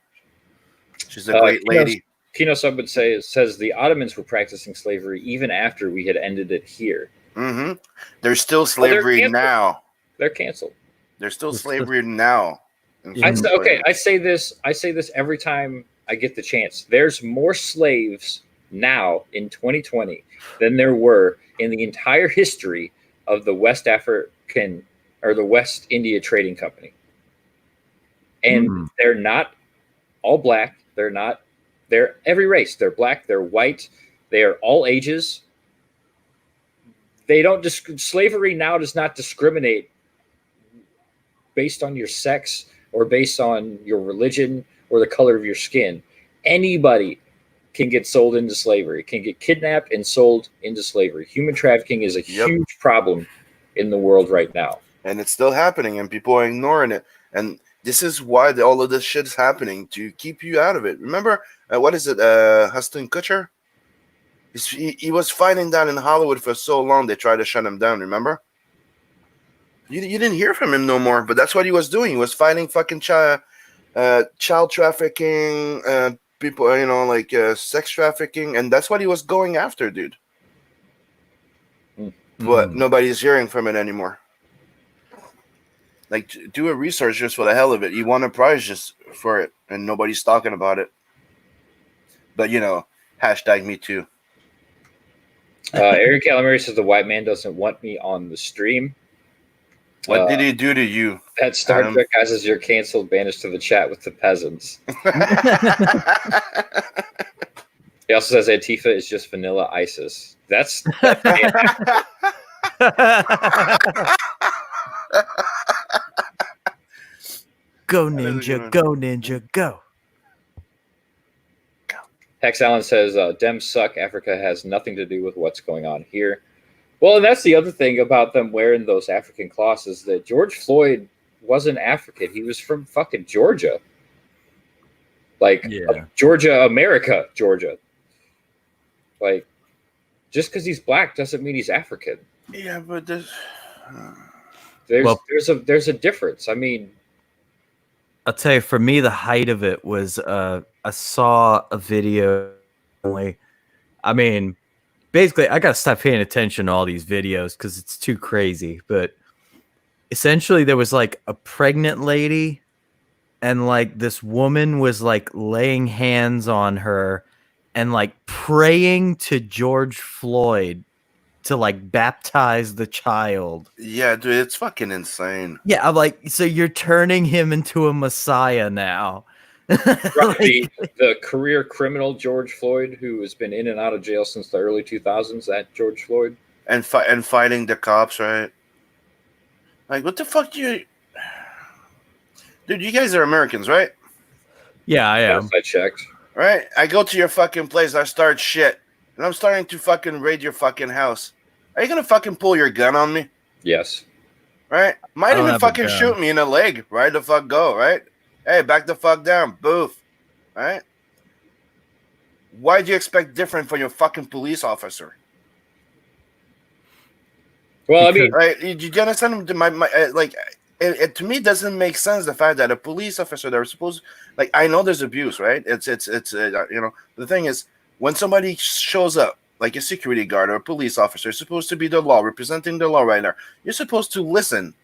She's a great lady.
Kino Sub would says the Ottomans were practicing slavery even after we had ended it here.
Mm-hmm. There's still slavery now.
They're canceled.
There's still slavery now.
I say this every time I get the chance. There's more slaves now in 2020 than there were in the entire history of the West African or the West India Trading Company. And they're not all black. They're every race. They're black. They're white. They are all ages. They don't slavery now does not discriminate based on your sex or based on your religion or the color of your skin. Anybody can get sold into slavery, can get kidnapped and sold into slavery. Human trafficking is a huge problem in the world right now.
And it's still happening, and people are ignoring it. And this is why all of this shit is happening, to keep you out of it. Remember, what is it, Huston Kutcher? He was fighting down in Hollywood for so long. They tried to shut him down. Remember? You didn't hear from him no more. But that's what he was doing. He was fighting fucking child trafficking, people, like sex trafficking, and that's what he was going after, dude. But nobody's hearing from it anymore. Like, do a research just for the hell of it. You won a prize just for it, and nobody's talking about it. But hashtag me too.
Aaron Calamari says the white man doesn't want me on the stream.
What did he do to you?
That Star Trek guy says you're canceled, banished to the chat with the peasants. He also says Antifa is just vanilla ISIS. That's
Go ninja, go ninja, go.
Hex Allen says Dems suck. Africa has nothing to do with what's going on here. Well, and that's the other thing about them wearing those African cloths is that George Floyd wasn't African. He was from fucking Georgia. Like, Georgia, America, Georgia. Like, just because he's black doesn't mean he's African.
Yeah, but there's
a difference. I mean,
I'll tell you, for me, the height of it was I saw a video. I mean, basically, I got to stop paying attention to all these videos because it's too crazy. But essentially, there was like a pregnant lady, and like this woman was like laying hands on her and like praying to George Floyd to like baptize the child.
Yeah, dude, it's fucking insane.
Yeah, I'm like, so you're turning him into a messiah now.
Right, the career criminal George Floyd, who has been in and out of jail since the early 2000s, that George Floyd.
And fighting the cops, right? Like, what the fuck do you... Dude, you guys are Americans, right?
Yeah, I am.
Yes, I checked.
Right? I go to your fucking place, I start shit. And I'm starting to fucking raid your fucking house. Are you gonna fucking pull your gun on me?
Yes.
Right? Might even fucking shoot me in the leg. Right the fuck go, right? Hey, back the fuck down. Boof. Right? Why do you expect different from your fucking police officer?
Well, I mean...
Right? You understand? It to me doesn't make sense the fact that a police officer they're supposed like I know there's abuse, right? It's the thing is when somebody shows up like a security guard or a police officer is supposed to be the law, representing the law right now. You're supposed to listen.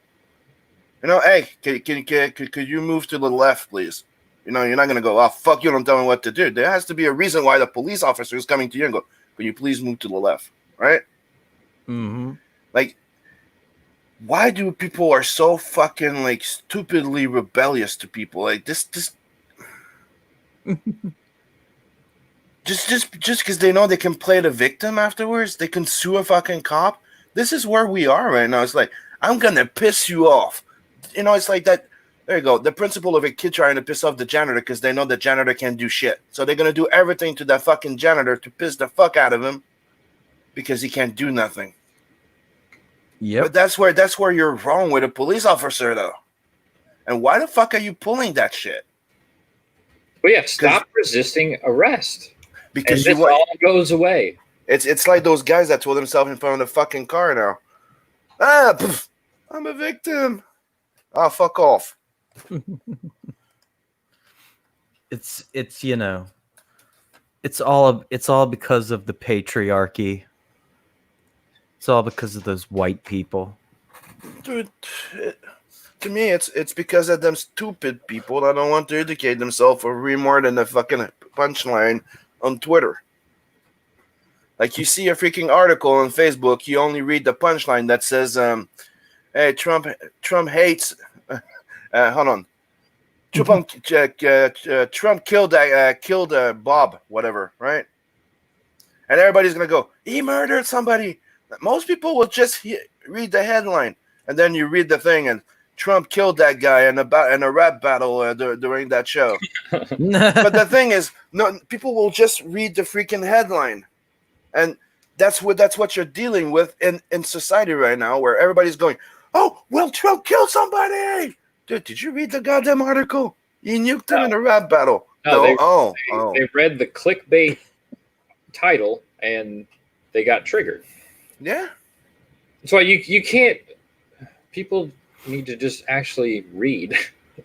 Hey, could you move to the left, please? You're not gonna go, oh fuck you, don't tell me what to do. There has to be a reason why the police officer is coming to you and go, could you please move to the left, right?
Mm-hmm.
Like, why do people are so fucking like stupidly rebellious to people like this? Just because they know they can play the victim afterwards, they can sue a fucking cop. This is where we are right now. It's like I'm gonna piss you off. It's like that. There you go. The principle of a kid trying to piss off the janitor because they know the janitor can't do shit. So they're gonna do everything to that fucking janitor to piss the fuck out of him because he can't do nothing.
Yep.
But that's where you're wrong with a police officer, though. And why the fuck are you pulling that shit?
Well, yeah, stop resisting arrest.
Because
and all goes away.
It's like those guys that throw themselves in front of the fucking car now. I'm a victim. Oh, fuck off.
It's it's all because of the patriarchy. It's all because of those white people.
Dude, to me, it's because of them stupid people that don't want to educate themselves or read more than the fucking punchline on Twitter. Like, you see a freaking article on Facebook, you only read the punchline that says, hey, Trump hates... hold on. Trump killed Bob, whatever, right? And everybody's going to go, he murdered somebody. Most people will just read the headline, and then you read the thing, and Trump killed that guy in a rap battle during that show. But the thing is, no, people will just read the freaking headline, and that's what you're dealing with in society right now, where everybody's going, "Oh, well, Trump killed somebody." Dude, did you read the goddamn article? He nuked him in a rap battle.
No, they read the clickbait title and they got triggered.
Yeah.
That's why you can't. People need to just actually read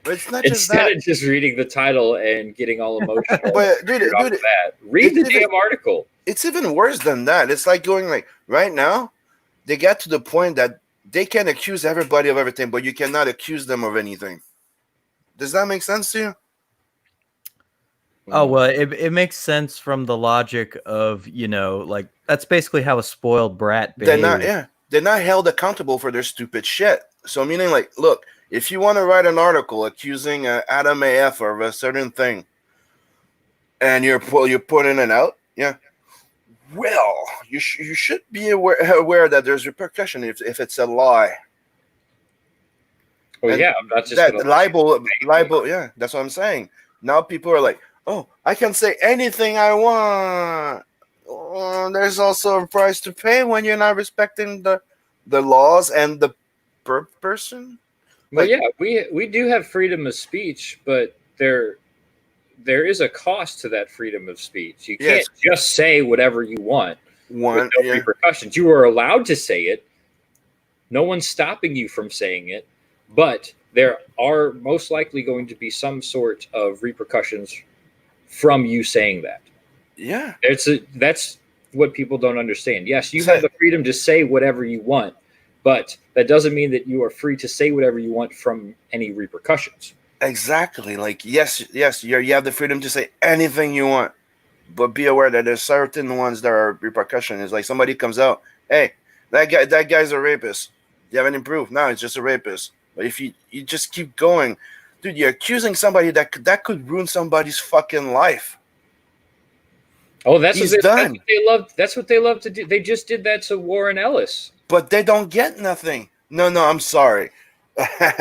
But it's not just
instead
that.
of just reading the title and getting all emotional.
But dude,
off the bat. Read
it's
the
even-
damn article.
it's even worse than that. It's like going like right now, they got to the point that they can accuse everybody of everything, but you cannot accuse them of anything. Does that make sense to you?
Oh well, it makes sense from the logic of, you know, like that's basically how a spoiled brat behaves.
They're not held accountable for their stupid shit. So meaning like, look, if you want to write an article accusing Adam AF of a certain thing, and you're putting it out, yeah. Well, you should be aware that there's repercussion if it's a lie.
Well,
And
yeah, I'm not just
That
gonna
libel, yeah, that's what I'm saying. Now people are like, oh, I can say anything I want. There's also a price to pay when you're not respecting the laws and the person.
Well,
Like-
yeah, we do have freedom of speech, but there is a cost to that freedom of speech. You can't
Yes.
just say whatever you want
One,
with no
yeah.
repercussions. You are allowed to say it. No one's stopping you from saying it, but there are most likely going to be some sort of repercussions from you saying that.
Yeah.
That's what people don't understand. Yes, you
So-
have the freedom to say whatever you want, but that doesn't mean that you are free to say whatever you want from any repercussions.
Exactly. Like, yes, you have the freedom to say anything you want, but be aware that there's certain ones that are repercussion. It's like somebody comes out, hey, that guy's a rapist. You haven't improved. No, it's just a rapist. But if you just keep going, dude, you're accusing somebody that could ruin somebody's fucking life.
Oh, that's
He's
what
done.
That's what they love. That's what they love to do. They just did that to Warren Ellis.
But they don't get nothing. No, I'm sorry.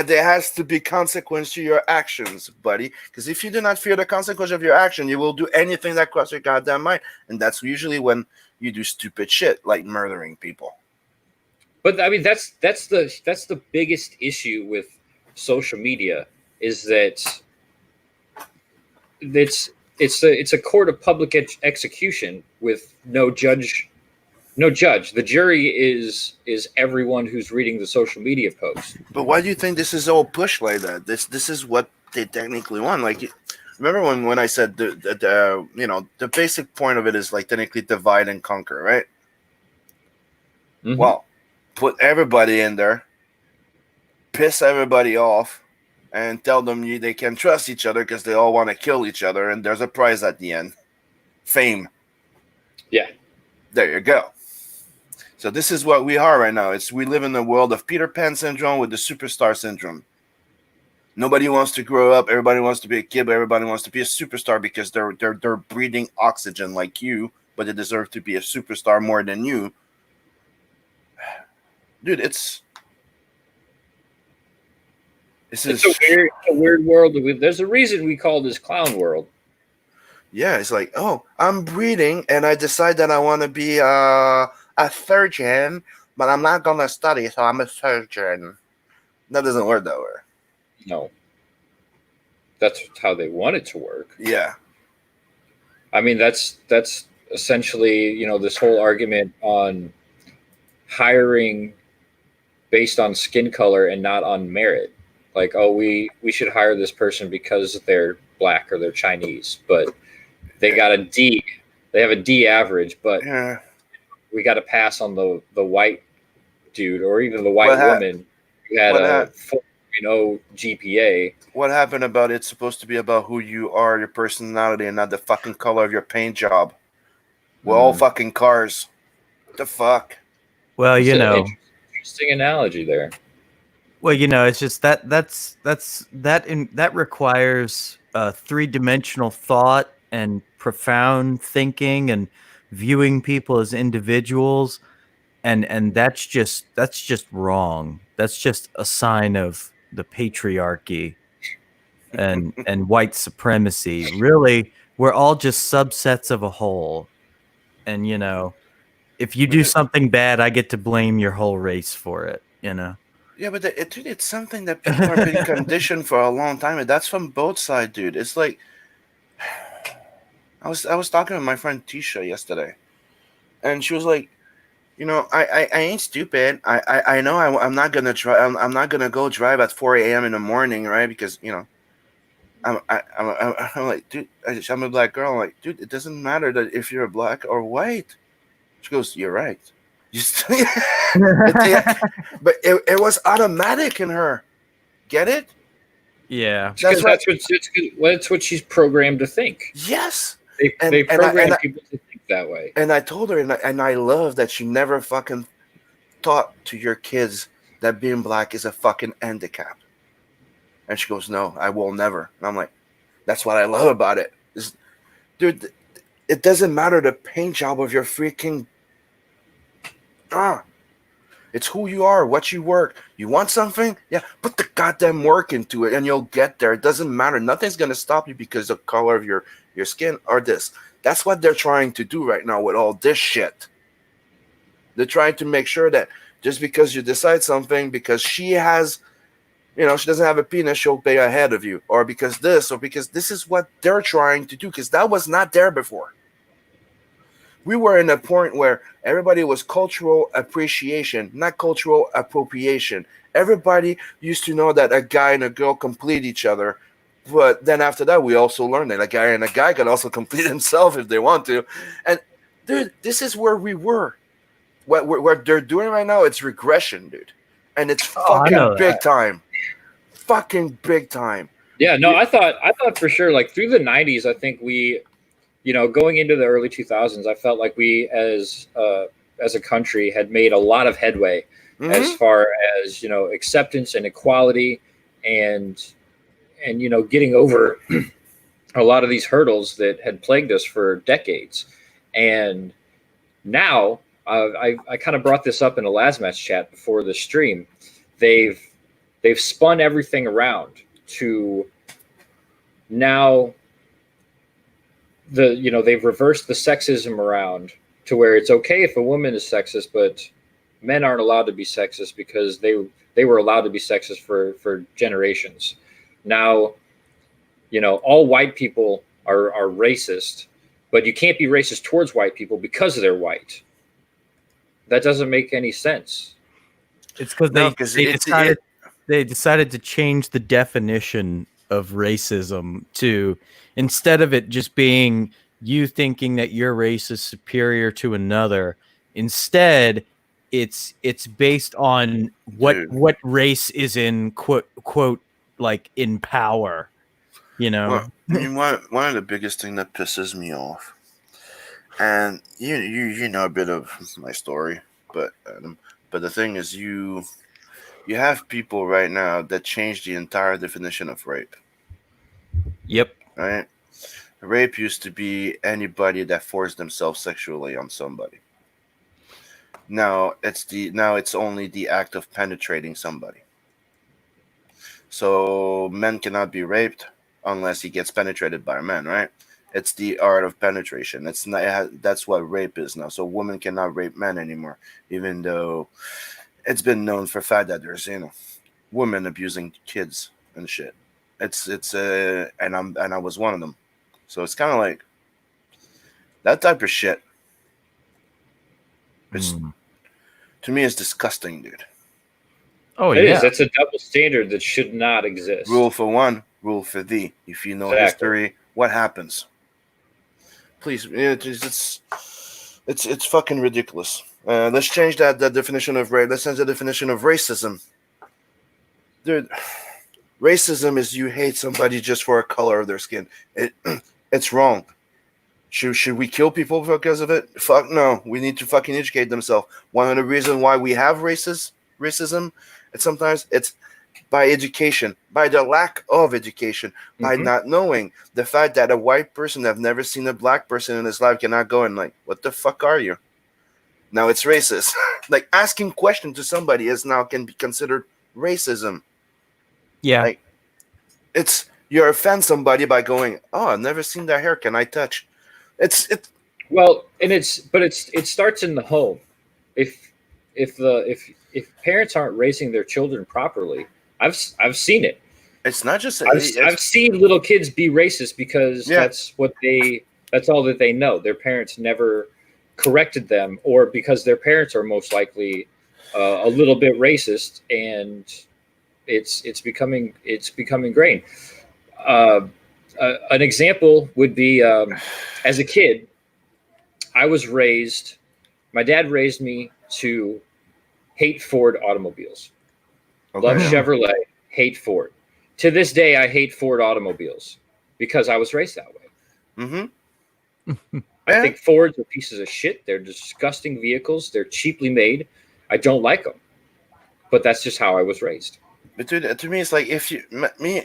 There has to be consequence to your actions, buddy. Because if you do not fear the consequence of your action, you will do anything that crosses your goddamn mind. And that's usually when you do stupid shit like murdering people.
But I mean, that's the biggest issue with social media is that it's a court of public execution with no judge. No judge. The jury is everyone who's reading the social media post.
But why do you think this is all pushed like that? This is what they technically want. Like, remember when I said the basic point of it is like technically divide and conquer, right?
Mhm.
Well, put everybody in there, piss everybody off, and tell them they can trust each other because they all want to kill each other, and there's a prize at the end. Fame.
Yeah.
There you go. So this is what we are right now. We live in the world of Peter Pan syndrome with the superstar syndrome. Nobody wants to grow up. Everybody wants to be a kid, but everybody wants to be a superstar because they're breathing oxygen like you, but they deserve to be a superstar more than you. Dude, it's
a weird world. There's a reason we call this clown world.
yeah, it's like, oh, I'm breeding and I decide that I want to be a surgeon, but I'm not going to study, so I'm a surgeon. That doesn't work that way.
No, that's how they want it to work.
Yeah.
I mean, that's essentially, this whole argument on hiring based on skin color and not on merit. Like, oh, we should hire this person because they're black or they're Chinese, but they got a D. They have a D average, but
Yeah.
we got to pass on the white dude or even the white
What hap-
woman who had
what
a
hap-
4.0 GPA.
What happened about it's supposed to be about who you are, your personality, and not the fucking color of your paint job? We're all fucking cars. What the fuck?
Well,
It's
you
an
know,
interesting analogy there.
well, you know, it's just that requires three-dimensional thought and profound thinking and viewing people as individuals, and that's just wrong. That's just a sign of the patriarchy and white supremacy. Really, we're all just subsets of a whole, and if you do something bad, I get to blame your whole race for it.
Yeah, but it's something that people have been conditioned for a long time, and that's from both sides, dude. It's like I was talking to my friend Tisha yesterday, and she was like, I ain't stupid. I know I'm not gonna try. I'm not gonna go drive at 4 a.m. in the morning, right? Because I'm like, dude, I'm a black girl. I'm like, dude, it doesn't matter that if you're black or white. She goes, you're right. But it was automatic in her. Get it?
Yeah.
Because that's what she's programmed to think.
Yes.
They program people to think that way.
And I told her, and I love that she never fucking taught to your kids that being black is a fucking handicap. And she goes, no, I will never. And I'm like, that's what I love about it. Dude, it doesn't matter the paint job of your freaking... It's who you are, what you work. You want something? Yeah, put the goddamn work into it and you'll get there. It doesn't matter. Nothing's going to stop you because of the color of your skin or this. That's what they're trying to do right now with all this shit. They're trying to make sure that just because you decide something, because she has, she doesn't have a penis, she'll be ahead of you. Or because this is what they're trying to do, because that was not there before. We were in a point where everybody was cultural appreciation, not cultural appropriation. Everybody used to know that a guy and a girl complete each other. But then after that, we also learned that a guy and a guy can also complete himself if they want to. And, dude, this is where we were. What they're doing right now, it's regression, dude. And it's fucking big time. Fucking big time.
Yeah, no, I thought for sure, like through the 90s, I think we... going into the early 2000s, I felt like we as a country had made a lot of headway as far as, acceptance and equality and getting over a lot of these hurdles that had plagued us for decades. And now I kind of brought this up in a Lazmatch chat before the stream. They've spun everything around to now they've reversed the sexism around to where it's okay if a woman is sexist, but men aren't allowed to be sexist because they were allowed to be sexist for generations. Now, all white people are racist, but you can't be racist towards white people because they're white. That doesn't make any sense.
It's because they decided to change the definition of racism to, instead of it just being you thinking that your race is superior to another, instead it's based on what race is in quote like in power,
Well, one of the biggest thing that pisses me off, and you know a bit of my story, but the thing is you have people right now that change the entire definition of rape.
Yep.
Right? Rape used to be anybody that forced themselves sexually on somebody. Now it's only the act of penetrating somebody. So men cannot be raped unless he gets penetrated by a man, right? It's the art of penetration. That's what rape is now. So women cannot rape men anymore, even though it's been known for a fact that there's women abusing kids and shit. And I was one of them. So it's kind of like that type of shit. To me, it's disgusting, dude.
Oh,
it
yeah.
is. That's a double standard that should not exist.
Rule for one, rule for thee. If you know history, what happens? Please, it's fucking ridiculous. Let's change that definition of rape. Let's change the definition of racism. Dude, racism is you hate somebody just for a color of their skin. It's wrong. Should we kill people because of it? Fuck no. We need to fucking educate themselves. One of the reasons why we have racism, sometimes it's by education, by the lack of education, by not knowing. The fact that a white person have never seen a black person in his life cannot go and like, what the fuck are you? Now it's racist. Like asking question to somebody can be considered racism.
Yeah.
Like you offend somebody by going, oh, I've never seen that hair. Can I touch? It starts in the home. If parents aren't raising their children properly, I've seen it. It's not just
I've seen little kids be racist because that's all that they know. Their parents never corrected them, or because their parents are most likely a little bit racist, and it's becoming ingrained. An example would be, as a kid, I was raised. My dad raised me to hate Ford automobiles. Love
Okay.
Chevrolet, hate Ford. To this day, I hate Ford automobiles because I was raised that way.
Mm-hmm.
I think Fords are pieces of shit. They're disgusting vehicles. They're cheaply made. I don't like them. But that's just how I was raised.
But dude, to me, it's like if you me.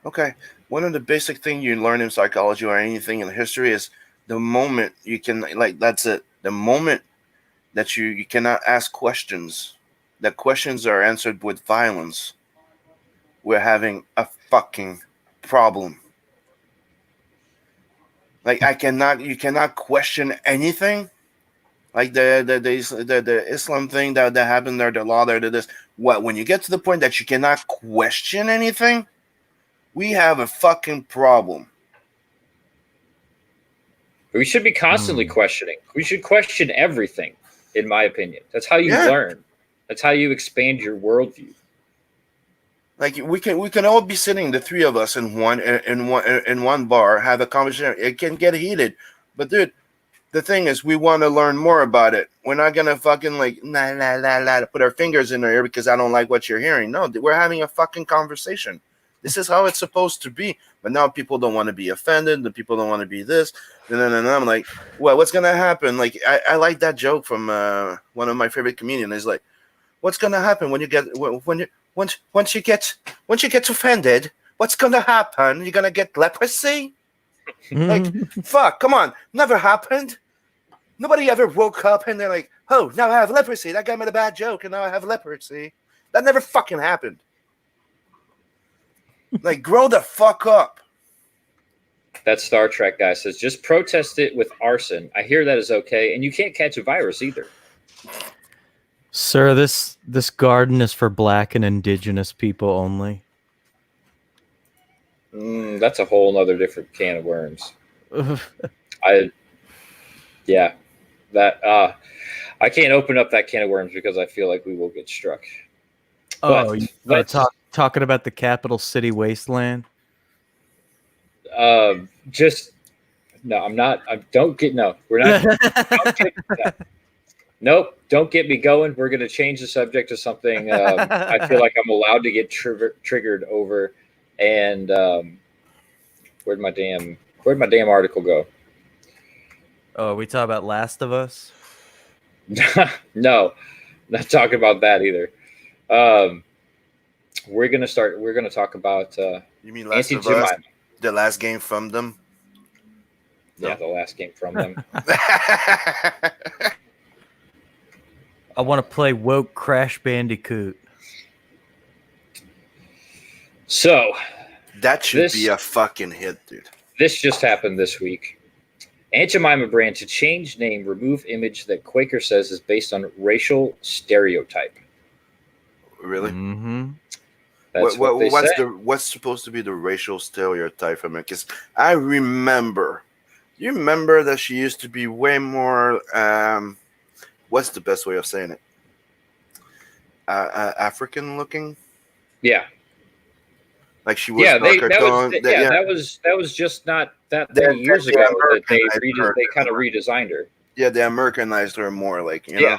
Okay, one of the basic things you learn in psychology or anything in history is the moment you can that's it. The moment that you cannot ask questions, that questions are answered with violence, we're having a fucking problem. Like you cannot question anything. Like the Islam thing that happened there, the law there, this. What when you get to the point that you cannot question anything, we have a fucking problem.
We should be constantly questioning. We should question everything, in my opinion. That's how you learn. That's how you expand your worldview.
Like we can all be sitting, the three of us, in one bar, have a conversation. It can get heated, but dude, the thing is, we want to learn more about it. We're not gonna fucking put our fingers in our ear because I don't like what you're hearing. No, we're having a fucking conversation. This is how it's supposed to be. But now people don't want to be offended. The people don't want to be this. And I'm like, well, what's gonna happen? Like I like that joke from one of my favorite comedians. Is like, what's gonna happen when you get once you get offended? What's gonna happen? You're gonna get leprosy? Like, fuck, come on, never happened. Nobody ever woke up and they're like, oh, now I have leprosy. That guy made a bad joke and now I have leprosy. That never fucking happened. Like, grow the fuck up.
That Star Trek guy says, just protest it with arson. I hear that is okay, and you can't catch a virus either.
Sir, this garden is for black and indigenous people only.
That's a whole other different can of worms. I can't open up that can of worms because I feel like we will get struck.
Oh, talking about the capital city wasteland?
Just no, I'm not. We're not. Nope, don't get me going. We're going to change the subject to something I feel like I'm allowed to get triggered over. And where'd my damn article go?
Oh, we talk about Last of Us?
No, not talking about that either. We're gonna talk about
You mean Last of Us? The last game from them?
Yeah, the last game from them.
I want to play woke Crash Bandicoot.
So
that should be a fucking hit, dude.
This just happened this week. Aunt Jemima brand to change name, remove image that Quaker says is based on racial stereotype.
Really?
Mm-hmm.
What's supposed to be the racial stereotype from it? Because I remember, you remember that she used to be way more. What's the best way of saying it? African looking.
Yeah.
Like she was.
That was just not that many years ago that they kind of redesigned her.
Yeah, they Americanized her more, like you know.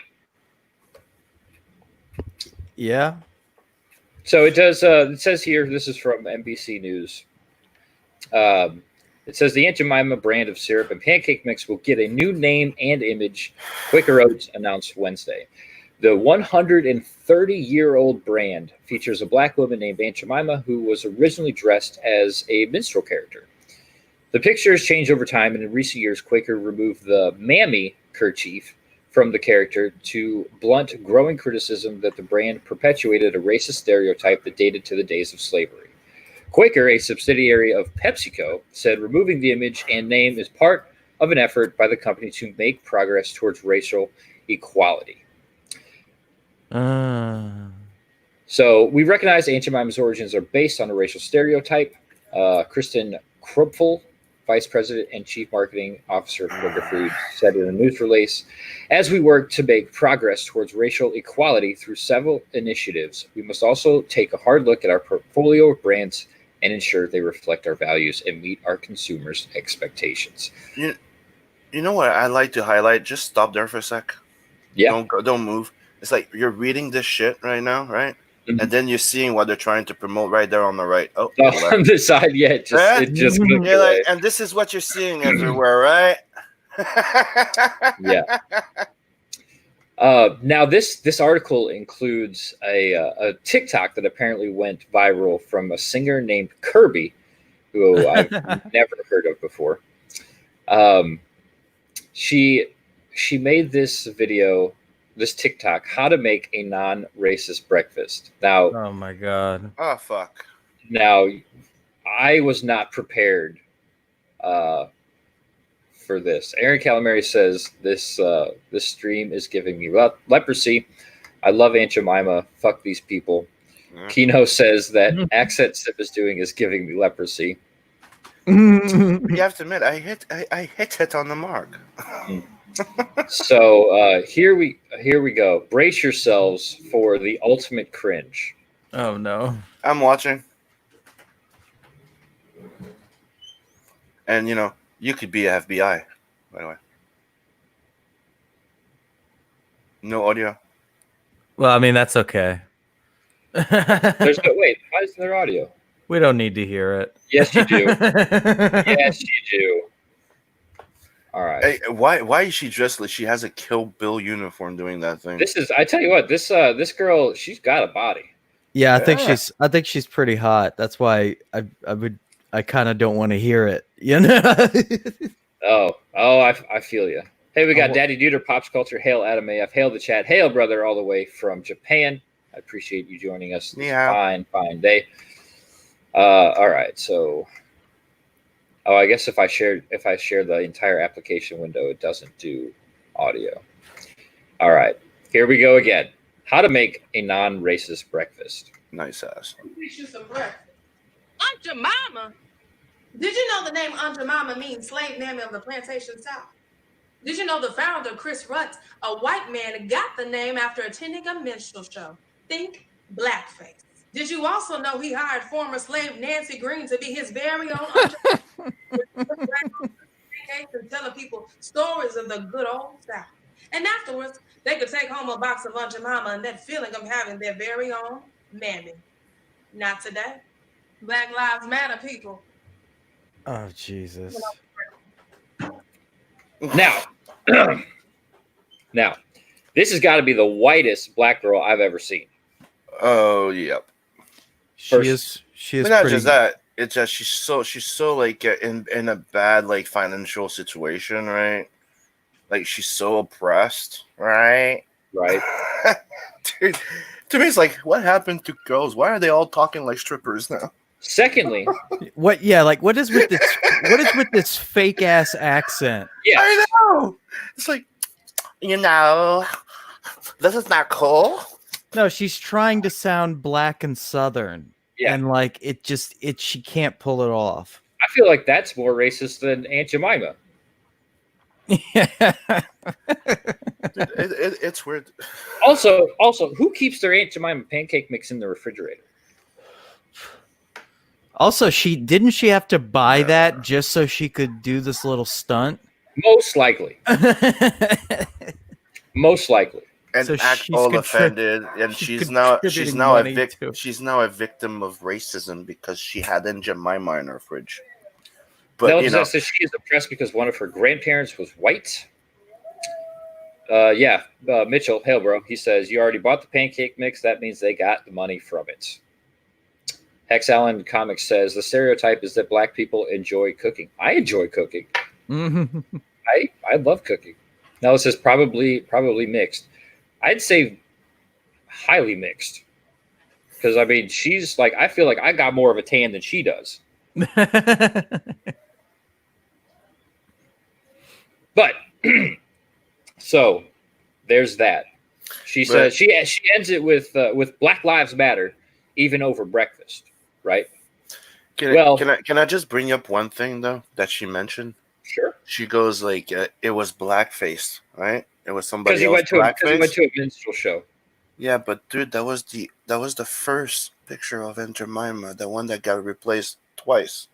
Yeah.
So it does. It says here. This is from NBC News. It says the Aunt Jemima brand of syrup and pancake mix will get a new name and image. Quaker Oats announced Wednesday. The 130-year-old brand features a black woman named Aunt Jemima who was originally dressed as a minstrel character. The pictures changed over time, and in recent years, Quaker removed the mammy kerchief from the character to blunt growing criticism that the brand perpetuated a racist stereotype that dated to the days of slavery. Quaker, a subsidiary of PepsiCo, said removing the image and name is part of an effort by the company to make progress towards racial equality. So we recognize Aunt Jemima's origins are based on a racial stereotype. Kristen Krupfel Vice President and Chief Marketing Officer of Quaker Foods, said in a news release, as we work to make progress towards racial equality through several initiatives, we must also take a hard look at our portfolio of brands and ensure they reflect our values and meet our consumers' expectations.
You know what I'd like to highlight? Just stop there for a sec.
Yeah.
Don't move. It's like you're reading this shit right now, right?
Mhm.
And then you're seeing what they're trying to promote right there on the right. Oh,
Oh, on the side, yeah, it just clicked
you're
away.
like, and this is what you're seeing everywhere, right?
Yeah. Now this article includes a TikTok that apparently went viral from a singer named Kirby, who I've never heard of before. She made this video, this TikTok, how to make a non-racist breakfast. Now,
Oh my god.
Oh fuck.
now, I was not prepared for this. Aaron Calamari says this stream is giving me leprosy. I love Aunt Jemima. Fuck these people.
Yeah.
Kino says that accent Sip is doing is giving me leprosy.
You have to admit, I hit it on the mark.
So here we go. Brace yourselves for the ultimate cringe.
Oh no.
I'm watching. And you could be a FBI, by the way. No audio.
Well, I mean that's okay.
There's no wait. Why isn't there audio?
We don't need to hear it.
Yes, you do. Yes, you do. All right.
Hey, why is she dressed like she has a Kill Bill uniform doing that thing?
This is. I tell you what. This girl. She's got a body.
Yeah, I think
Yeah.
she's pretty hot. That's why I kind of don't want to hear it. You know.
I feel you. Hey, we got Daddy Duder, Pops Culture. Hail Adam AF. Hail the chat. Hail brother, all the way from Japan. I appreciate you joining us. This
Yeah.
fine day. All right. So, I guess if I share the entire application window, it doesn't do audio. All right. Here we go again. How to make a non-racist breakfast.
Nice ass.
Fix you some breakfast.
Aunt Jemima.
Did you know the name Aunt Jemima means slave mammy of the plantation South? Did you know the founder, Chris Rutz, a white man, got the name after attending a minstrel show? Think blackface. Did you also know he hired former slave Nancy Green to be his very own Aunt Jemima? And telling people stories of the good old South. And afterwards, they could take home a box of Aunt Jemima and that feeling of having their very own mammy. Not today. Black Lives Matter, people.
Oh Jesus.
Now, this has got to be the whitest black girl I've ever seen.
Oh, yep.
She
First-
is
But not
pretty
just that. It's just she's so like in a bad like financial situation, right? Like she's so oppressed, right?
Right?
Dude, to me, it's like, what happened to girls? Why are they all talking like strippers now?
Secondly,
What what is with this fake ass accent?
yeah,
I know. It's like, this is not cool.
No, she's trying to sound black and southern.
Yeah.
And like she can't pull it off.
I feel like that's more racist than Aunt Jemima.
It's weird.
Also, who keeps their Aunt Jemima pancake mix in the refrigerator?
Also, she have to buy that just so she could do this little stunt?
Most likely. Most likely.
And
So
act
she's
all
contrib-
offended, and
she's
she's now
contributing
a
money
victim.
to-
She's now a victim of racism because she had Aunt Jemima in her fridge. But
Nell says she is oppressed because one of her grandparents was white. Mitchell, hail bro. He says, you already bought the pancake mix. That means they got the money from it. Hex Allen Comics says, the stereotype is that black people enjoy cooking. I enjoy cooking.
Mhm.
I love cooking. Now it says probably mixed. I'd say highly mixed. Because I mean, she's like, I feel like I got more of a tan than she does. But so there's that. She says she ends it with Black Lives Matter, even over breakfast, right?
Can I just bring up one thing though that she mentioned?
Sure.
She goes like, it was blackface, right? It was
Because
somebody
he
else
went to
blackface.
a minstrel show.
Yeah, but dude, that was the first picture of Aunt Jemima, the one that got replaced twice.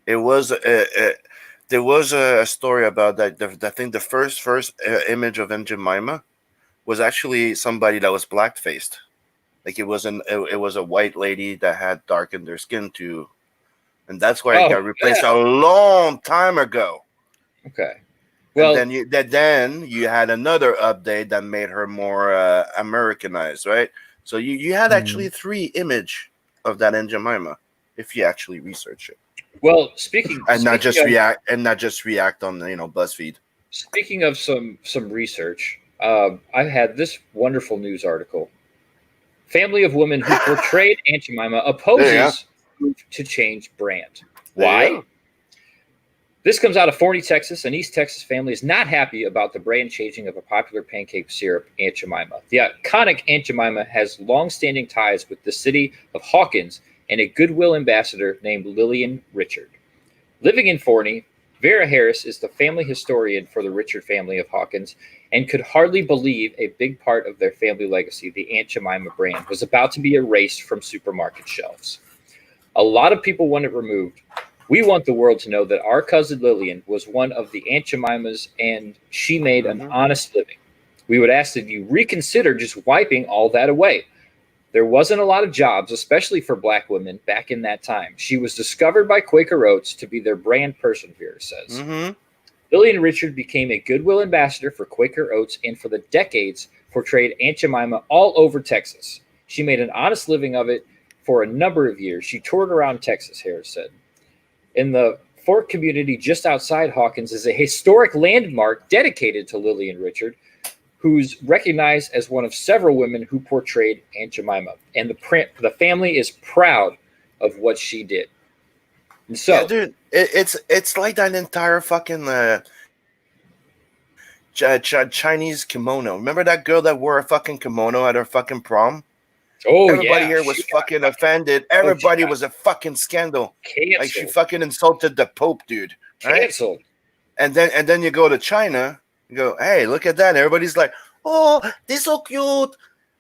It was there was a story about that. I think the first image of Aunt Jemima was actually somebody that was black faced. Like it was a white lady that had darkened their skin too, and that's why it
Oh,
got replaced a long time ago.
Okay. Well,
And then you had another update that made her more Americanized, right? So you had actually 3 image of that Aunt Jemima if you actually research it,
well, speaking
and not just
of,
react on BuzzFeed.
speaking of some research, I had this wonderful news article. Family of women who portrayed Aunt Jemima opposes move to change brand. Why?
Yeah.
This comes out of Forney, Texas. An East Texas family is not happy about the brand changing of a popular pancake syrup, Aunt Jemima. The iconic Aunt Jemima has long-standing ties with the city of Hawkins and a goodwill ambassador named Lillian Richard. Living in Forney, Vera Harris is the family historian for the Richard family of Hawkins and could hardly believe a big part of their family legacy, the Aunt Jemima brand, was about to be erased from supermarket shelves. A lot of people want it removed. We want the world to know that our cousin Lillian was one of the Aunt Jemimas and she made an honest living. We would ask that you reconsider just wiping all that away. There wasn't a lot of jobs, especially for black women, back in that time. She was discovered by Quaker Oats to be their brand person, Vera says. Lillian Richard became a goodwill ambassador for Quaker Oats and for the decades portrayed Aunt Jemima all over Texas. She made an honest living of it for a number of years. She toured around Texas, Harris said. In the Fort community just outside Hawkins is a historic landmark dedicated to Lillian Richard, who's recognized as one of several women who portrayed Aunt Jemima. And the family is proud of what she did. And so,
yeah, dude, it's like that entire fucking Chinese kimono. Remember that girl that wore a fucking kimono at her fucking prom? Everybody here was fucking offended. Everybody was a fucking scandal.
Canceled.
Like she fucking insulted the Pope, dude. Right?
Canceled.
And then you go to China, you go, hey, look at that. Everybody's like, oh, they're so cute.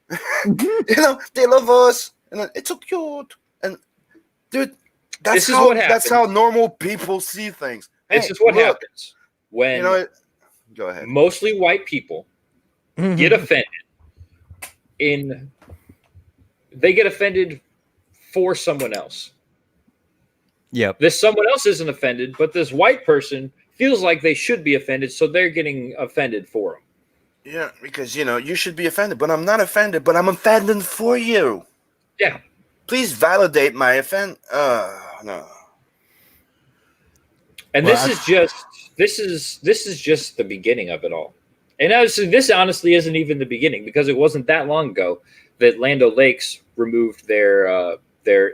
You know, they love us. And it's so cute. And dude, that's how normal people see things.
This is what happens when
go ahead.
Mostly white people get offended they get offended for someone else.
Yep.
This someone else isn't offended, but this white person feels like they should be offended, so they're getting offended for them.
Yeah, because, you should be offended, but I'm not offended, but I'm offended for you.
Yeah.
Please validate my no.
And this is just the beginning of it all. And this honestly isn't even the beginning, because it wasn't that long ago that Land O'Lakes removed their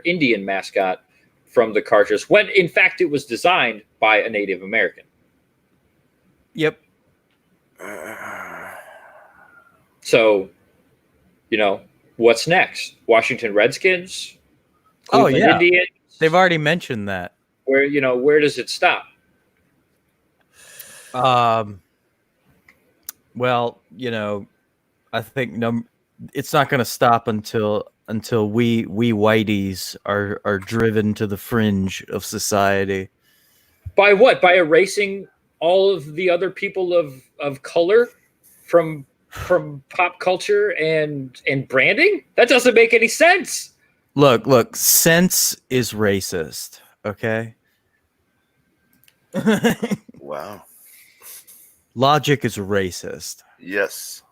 Indian mascot from the cartridge, when in fact it was designed by a Native American.
Yep.
So, what's next? Washington Redskins?
Cleveland
Cleveland Indians?
They've already mentioned that.
Where does it stop?
Well, I think it's not going to stop until we whiteys are driven to the fringe of society.
By what? By erasing all of the other people of color from pop culture and branding? That doesn't make any sense.
Look, sense is racist, okay?
Wow.
Logic is racist.
Yes.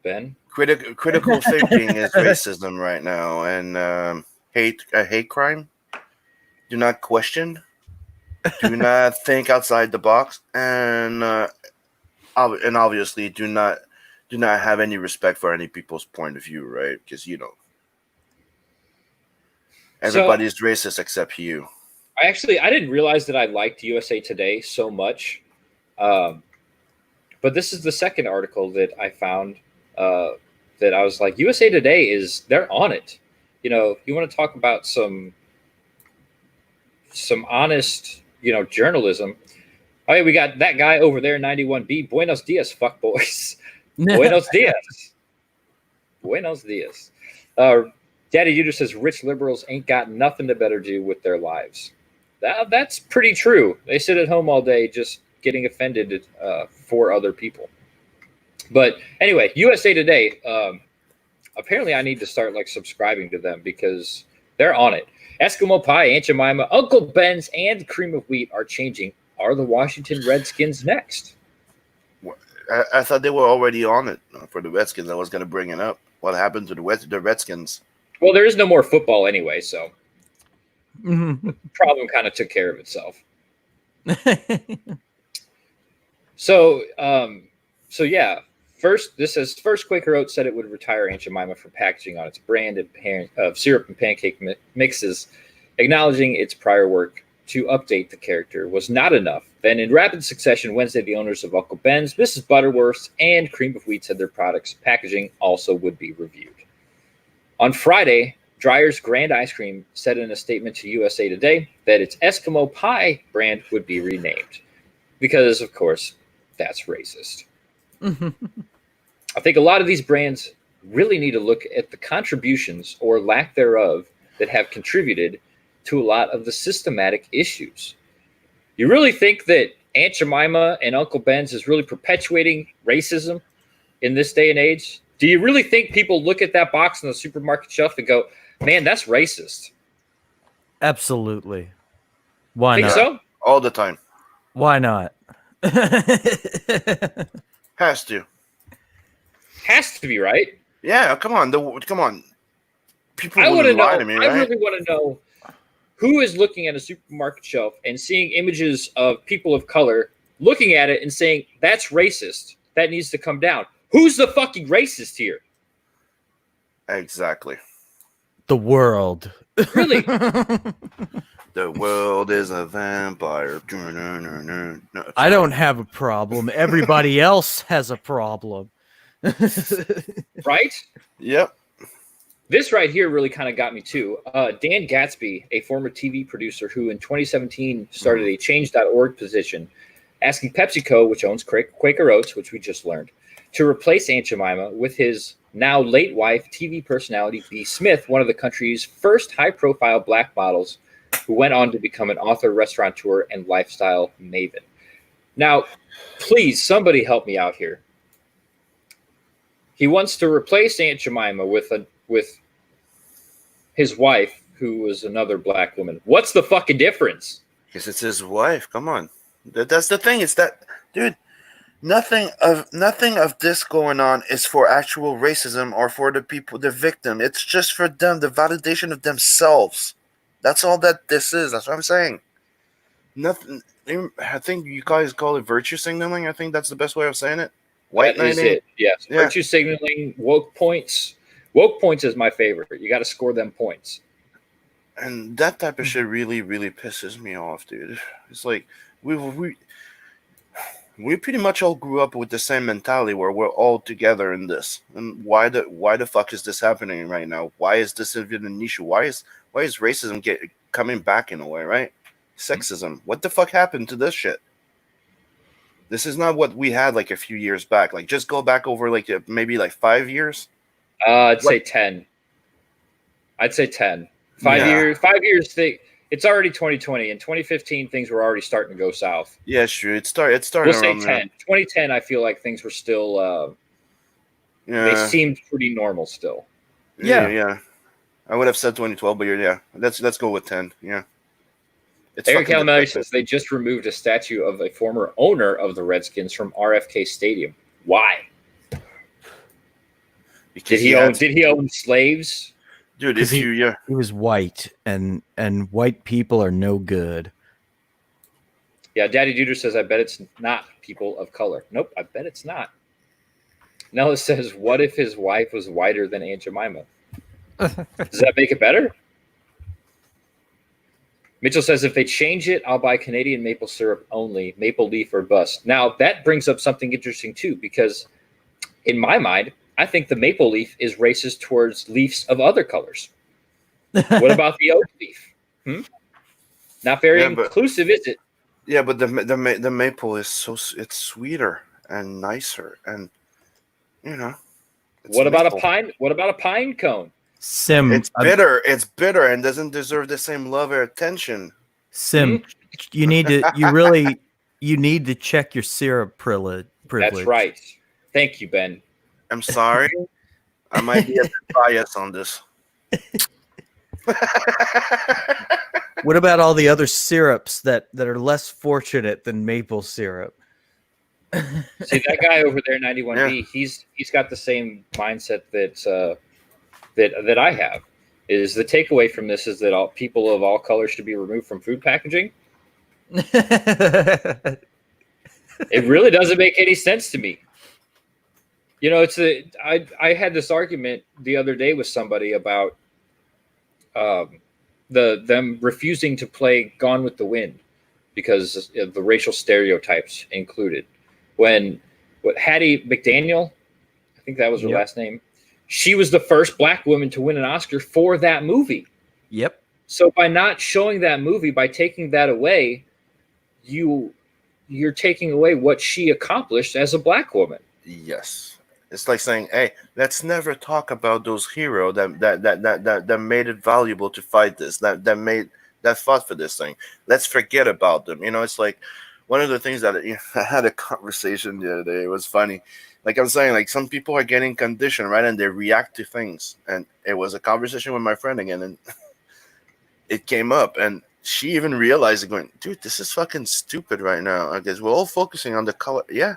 Ben?
Critical thinking is racism right now, and hate crime. Do not question. Do not think outside the box, and obviously do not have any respect for any people's point of view, right? Because everybody's racist except you.
I didn't realize that I liked USA Today so much, but this is the second article that I found that I was like, USA Today they're on it. You want to talk about some some honest, journalism. Oh, yeah, we got that guy over there, 91B. Buenos dias, fuck boys. Buenos dias. Buenos dias. Daddy Judah says rich liberals ain't got nothing to better do with their lives. That's pretty true. They sit at home all day just getting offended for other people. But anyway, USA Today, apparently I need to start subscribing to them because they're on it. Eskimo Pie, Aunt Jemima, Uncle Ben's, and Cream of Wheat are changing. Are the Washington Redskins next?
I thought they were already on it for the Redskins. I was going to bring it up. What happened to the Redskins?
Well, there is no more football anyway, so the problem kind of took care of itself. So yeah. First Quaker Oats said it would retire Aunt Jemima from packaging on its brand of syrup and pancake mixes, acknowledging its prior work to update the character was not enough. Then, in rapid succession, Wednesday, the owners of Uncle Ben's, Mrs. Butterworth, and Cream of Wheat said their products' packaging also would be reviewed. On Friday, Dreyer's Grand Ice Cream said in a statement to USA Today that its Eskimo Pie brand would be renamed because, of course, that's racist. I think a lot of these brands really need to look at the contributions or lack thereof that have contributed to a lot of the systematic issues. You really think that Aunt Jemima and Uncle Ben's is really perpetuating racism in this day and age? Do you really think people look at that box on the supermarket shelf and go, man, that's racist?
Absolutely. Why
Think
not?
so?
All the time.
Why not?
Has to.
Has to be, right?
Yeah, come on. Come on. People
I want to
wouldn't
know.
lie to me,
I
right?
really want to know who is looking at a supermarket shelf and seeing images of people of color, looking at it and saying that's racist. That needs to come down. Who's the fucking racist here?
Exactly.
The world.
Really?
The world is a vampire.
I don't have a problem. Everybody else has a problem.
Right?
Yep.
This right here really kind of got me too. Dan Gatsby, a former TV producer who in 2017 started a change.org position asking PepsiCo, which owns Quaker Oats, which we just learned, to replace Aunt Jemima with his now late wife, TV personality B. Smith, one of the country's first high-profile black models who went on to become an author, restaurateur, and lifestyle maven. Now, please, somebody help me out here. He wants to replace Aunt Jemima with his wife, who was another black woman. What's the fucking difference?
Because it's his wife. Come on. That's the thing. It's that, dude. Nothing of this going on is for actual racism or for the people, the victim. It's just for them, the validation of themselves. That's all that this is. That's what I'm saying. Nothing. I think you guys call it virtue signaling. I think that's the best way of saying it. White
That is
knighting.
it. Yes.
Yeah.
Virtue signaling, woke points. Woke points is my favorite. You got to score them points.
And that type of shit really, really pisses me off, dude. It's like we pretty much all grew up with the same mentality where we're all together in this. And why the fuck is this happening right now? Why is this even an issue? Why is racism coming back in a way, right? Sexism. What the fuck happened to this shit? This is not what we had like a few years back. Like just go back over like maybe like 5 years.
I'd say 10. I'd say 10. 5 years. 5 years. It's already 2020. In 2015, things were already starting to go south.
Yeah, sure. It started.
We'll say
around
10.
there.
2010, I feel like things were still. They seemed pretty normal still.
Yeah. I would have said 2012, but let's go with 10. Yeah. It's
Eric
fucking
Calamari
depressing.
says they just removed a statue of a former owner of the Redskins from RFK Stadium. Why?
Because
Did he own slaves?
dude?
'Cause
If you
He was white, and white people are no good.
Yeah, Daddy Judah says, I bet it's not people of color. Nope, I bet it's not. Nella says, what if his wife was whiter than Aunt Jemima? Does that make it better? Mitchell says, if they change it, I'll buy Canadian maple syrup only, maple leaf or bust. Now, that brings up something interesting, too, because in my mind, I think the maple leaf is racist towards leaves of other colors. What about the oak leaf? Not very
Yeah, but-
inclusive, is it?
Yeah, but the maple is it's sweeter and nicer, and you know. It's
What about
maple.
a pine? What about a pine cone?
Sim,
It's bitter. It's bitter and doesn't deserve the same love or attention.
Sim, you need to check your syrup privilege.
That's right. Thank you, Ben.
I'm sorry. I might be a bit biased on this.
What about all the other syrups that are less fortunate than maple syrup?
See that guy over there, 91B. He's got the same mindset that I have. Is the takeaway from this is that all people of all colors should be removed from food packaging? It really doesn't make any sense to me. You know, I had this argument the other day with somebody about them refusing to play Gone with the Wind because of the racial stereotypes included. When Hattie McDaniel, I think that was her last name, she was the first black woman to win an Oscar for that movie.
Yep.
So by not showing that movie, by taking that away, you're taking away what she accomplished as a black woman.
Yes. It's like saying, "Hey, let's never talk about those heroes that made it valuable to fight this, that fought for this thing. Let's forget about them." You know, it's like one of the things that I had a conversation the other day. It was funny. Like I'm saying, like some people are getting conditioned, right, and they react to things. And it was a conversation with my friend again, and it came up, and she even realized it, going, "Dude, this is fucking stupid right now." I guess we're all focusing on the color. Yeah,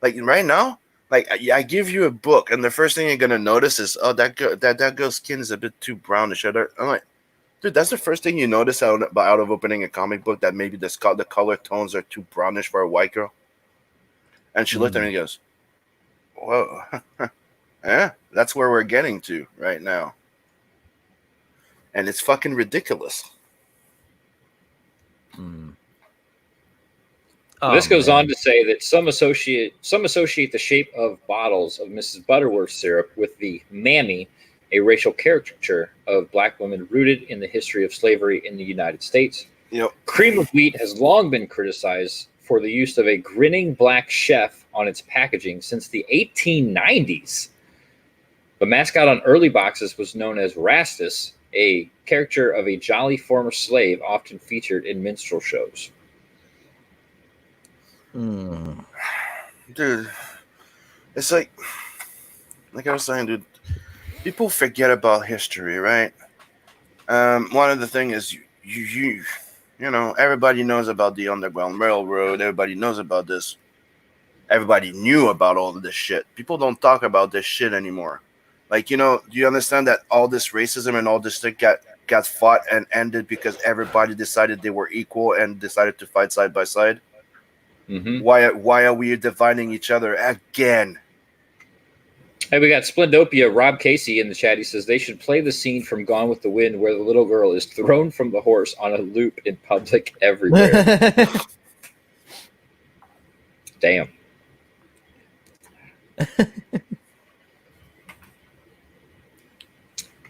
like right now. Like I give you a book, and the first thing you're gonna notice is, oh, that girl's skin is a bit too brownish. I'm like, dude, that's the first thing you notice out of opening a comic book, that maybe the color tones are too brownish for a white girl. And she looked at me and goes, "Whoa, yeah, that's where we're getting to right now, and it's fucking ridiculous."
This goes on to say that some associate the shape of bottles of Mrs. Butterworth syrup with the Mammy, a racial caricature of black women rooted in the history of slavery in the United States.
Yep.
Cream of Wheat has long been criticized for the use of a grinning black chef on its packaging since the 1890s. The mascot on early boxes was known as Rastus, a caricature of a jolly former slave often featured in minstrel shows.
Dude, it's like I was saying, dude, people forget about history, right? One of the things is you know, everybody knows about the Underground Railroad. Everybody knows about this. Everybody knew about all of this shit. People don't talk about this shit anymore. Like, you know, do you understand that all this racism and all this shit got fought and ended because everybody decided they were equal and decided to fight side by side?
Mm-hmm.
Why are we dividing each other again?
Hey, we got Splendopia. Rob Casey in the chat. He says they should play the scene from Gone with the Wind where the little girl is thrown from the horse on a loop in public everywhere. Damn.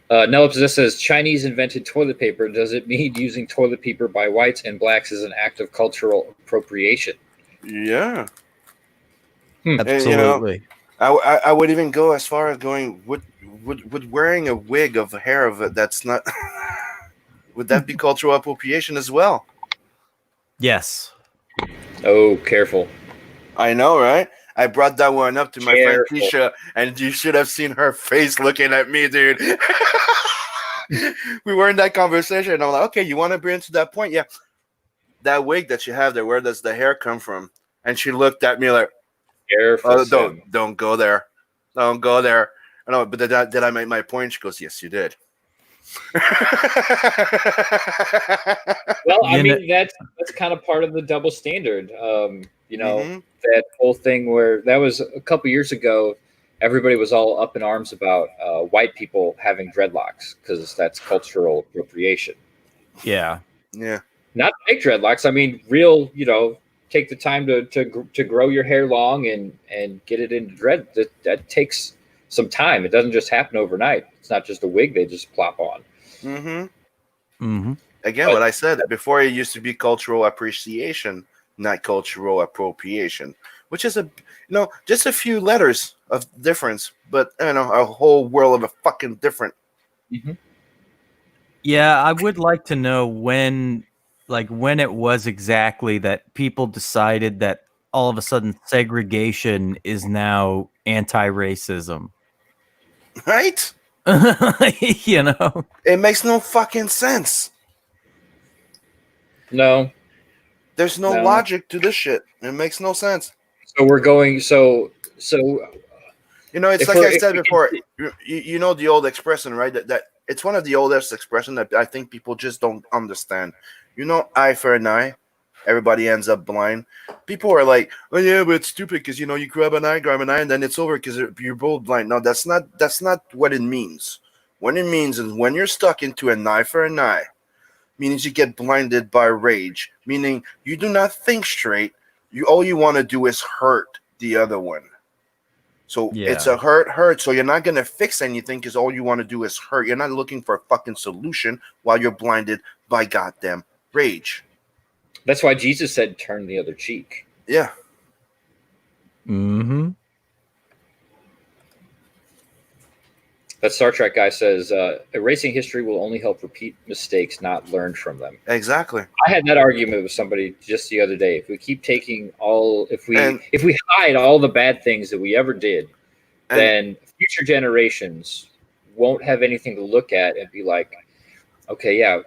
Nella Possess says Chinese invented toilet paper. Does it mean using toilet paper by whites and blacks is an act of cultural appropriation?
Yeah.
Absolutely.
And, I would even go as far as going, would wearing a wig of hair of it that's not would that be cultural appropriation as well?
Yes.
Oh, careful.
I know, right? I brought that one up to my friend
Careful.
Tisha, and you should have seen her face looking at me, dude. We were in that conversation, and I'm like, okay, you want to bring to that point? Yeah. That wig that you have there, where does the hair come from? And she looked at me like,
Careful.
"Oh,
Sam.
don't go there. Don't go there." I know, but did I make my point? She goes, "Yes, you did."
Well, I
You
mean, that's kind of part of the double standard. You know,
Mhm.
that whole thing where that was a couple years ago, everybody was all up in arms about white people having dreadlocks because that's cultural appropriation.
Yeah.
Yeah.
Not fake dreadlocks. I mean, real. You know, take the time to grow your hair long and get it into dread. That takes some time. It doesn't just happen overnight. It's not just a wig they just plop on.
Mm-hmm.
Mm-hmm.
again,
But-
what I said before, it used to be cultural appreciation, not cultural appropriation, which is just a few letters of difference, but a whole world of a fucking different.
Yeah, I would like to know when it was exactly that people decided that all of a sudden segregation is now anti-racism.
Right?
You know?
It makes no fucking sense.
No.
There's no
No.
logic to this shit. It makes no sense.
So we're going. So
It's
If
like
we're-
I
if
said
we
before. You know the old expression, right? That it's one of the oldest expression that I think people just don't understand. Eye for an eye. Everybody ends up blind. People are like, "Oh yeah, but it's stupid because you grab an eye, and then it's over because you're both blind." No, that's not what it means. What it means is when you're stuck into an eye for an eye, means you get blinded by rage, meaning you do not think straight. All you want to do is hurt the other one. So it's
Yeah.
a hurt. So you're not gonna fix anything because all you want to do is hurt. You're not looking for a fucking solution while you're blinded by goddamn rage.
that's why Jesus said, "Turn the other cheek."
Yeah.
Mm-hmm.
That Star Trek guy says, "Erasing history will only help repeat mistakes, not learn from them."
Exactly.
I had that argument with somebody just the other day. If we keep taking
And-
if we hide all the bad things that we ever did,
And
then future generations won't have anything to look at and be like, okay, yeah,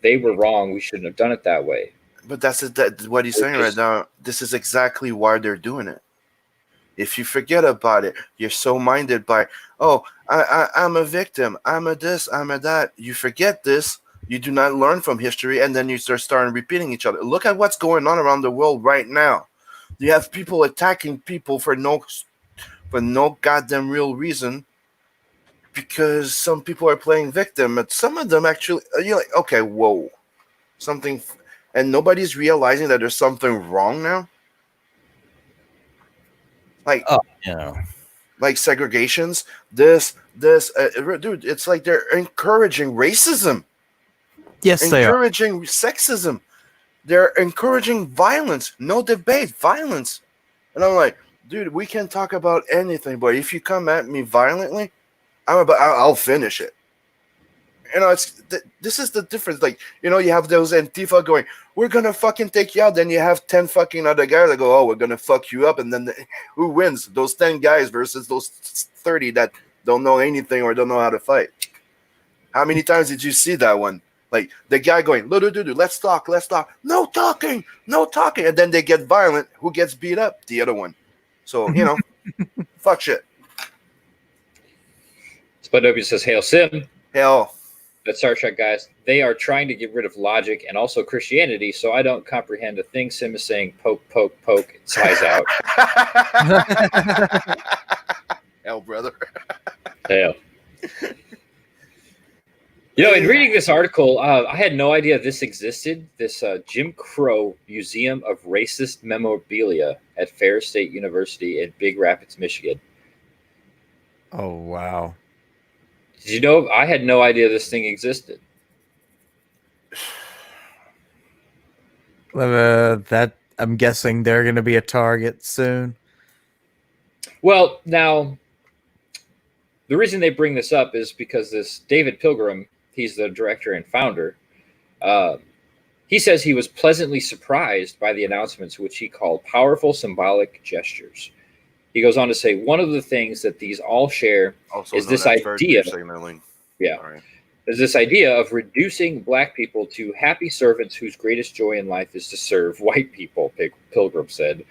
they were wrong. We shouldn't have done it that way.
but that's what he's saying right now. This is exactly why they're doing it. If you forget about it, you're so minded by, oh, I'm a victim. I'm a this. I'm a that. You forget this. You do not learn from history, and then you start repeating each other. Look at what's going on around the world right now. You have people attacking people for no goddamn real reason, because some people are playing victim, but some of them actually, you're like, okay, whoa, something, and nobody's realizing that there's something wrong now. Like, like segregations, this, dude, it's like they're encouraging racism,
Yes, they are.
encouraging sexism, they're encouraging violence, no debate, violence. And I'm like, dude, we can talk about anything, but if you come at me violently, I'll finish it. This is the difference. Like, you have those Antifa going, we're gonna fucking take you out. Then you have 10 fucking other guys that go, oh, we're gonna fuck you up. And then who wins? Those 10 guys versus those 30 that don't know anything or don't know how to fight. How many times did you see that one? Like the guy going, let's talk. No talking. And then they get violent. Who gets beat up? The other one. So, fuck shit.
Spudopia says, "Hail Sim."
Hell.
That Star Trek guys, they are trying to get rid of logic and also Christianity, so I don't comprehend a thing Sim is saying. Poke, poke, poke, size out.
Hell, brother.
Hell. In reading this article, I had no idea this existed. This Jim Crow Museum of Racist Memorabilia at Ferris State University in Big Rapids, Michigan.
Oh, wow.
Did you know? I had no idea this thing existed.
That I'm guessing they're going to be a target soon.
Well, now, the reason they bring this up is because this David Pilgrim, he's the director and founder, he says he was pleasantly surprised by the announcements, which he called powerful symbolic gestures. He goes on to say, one of the things that these all share
Also
is
known
this
as virtue
idea.
signaling.
Yeah.
All right.
There's this idea of reducing black people to happy servants whose greatest joy in life is to serve white people, Pilgrim said.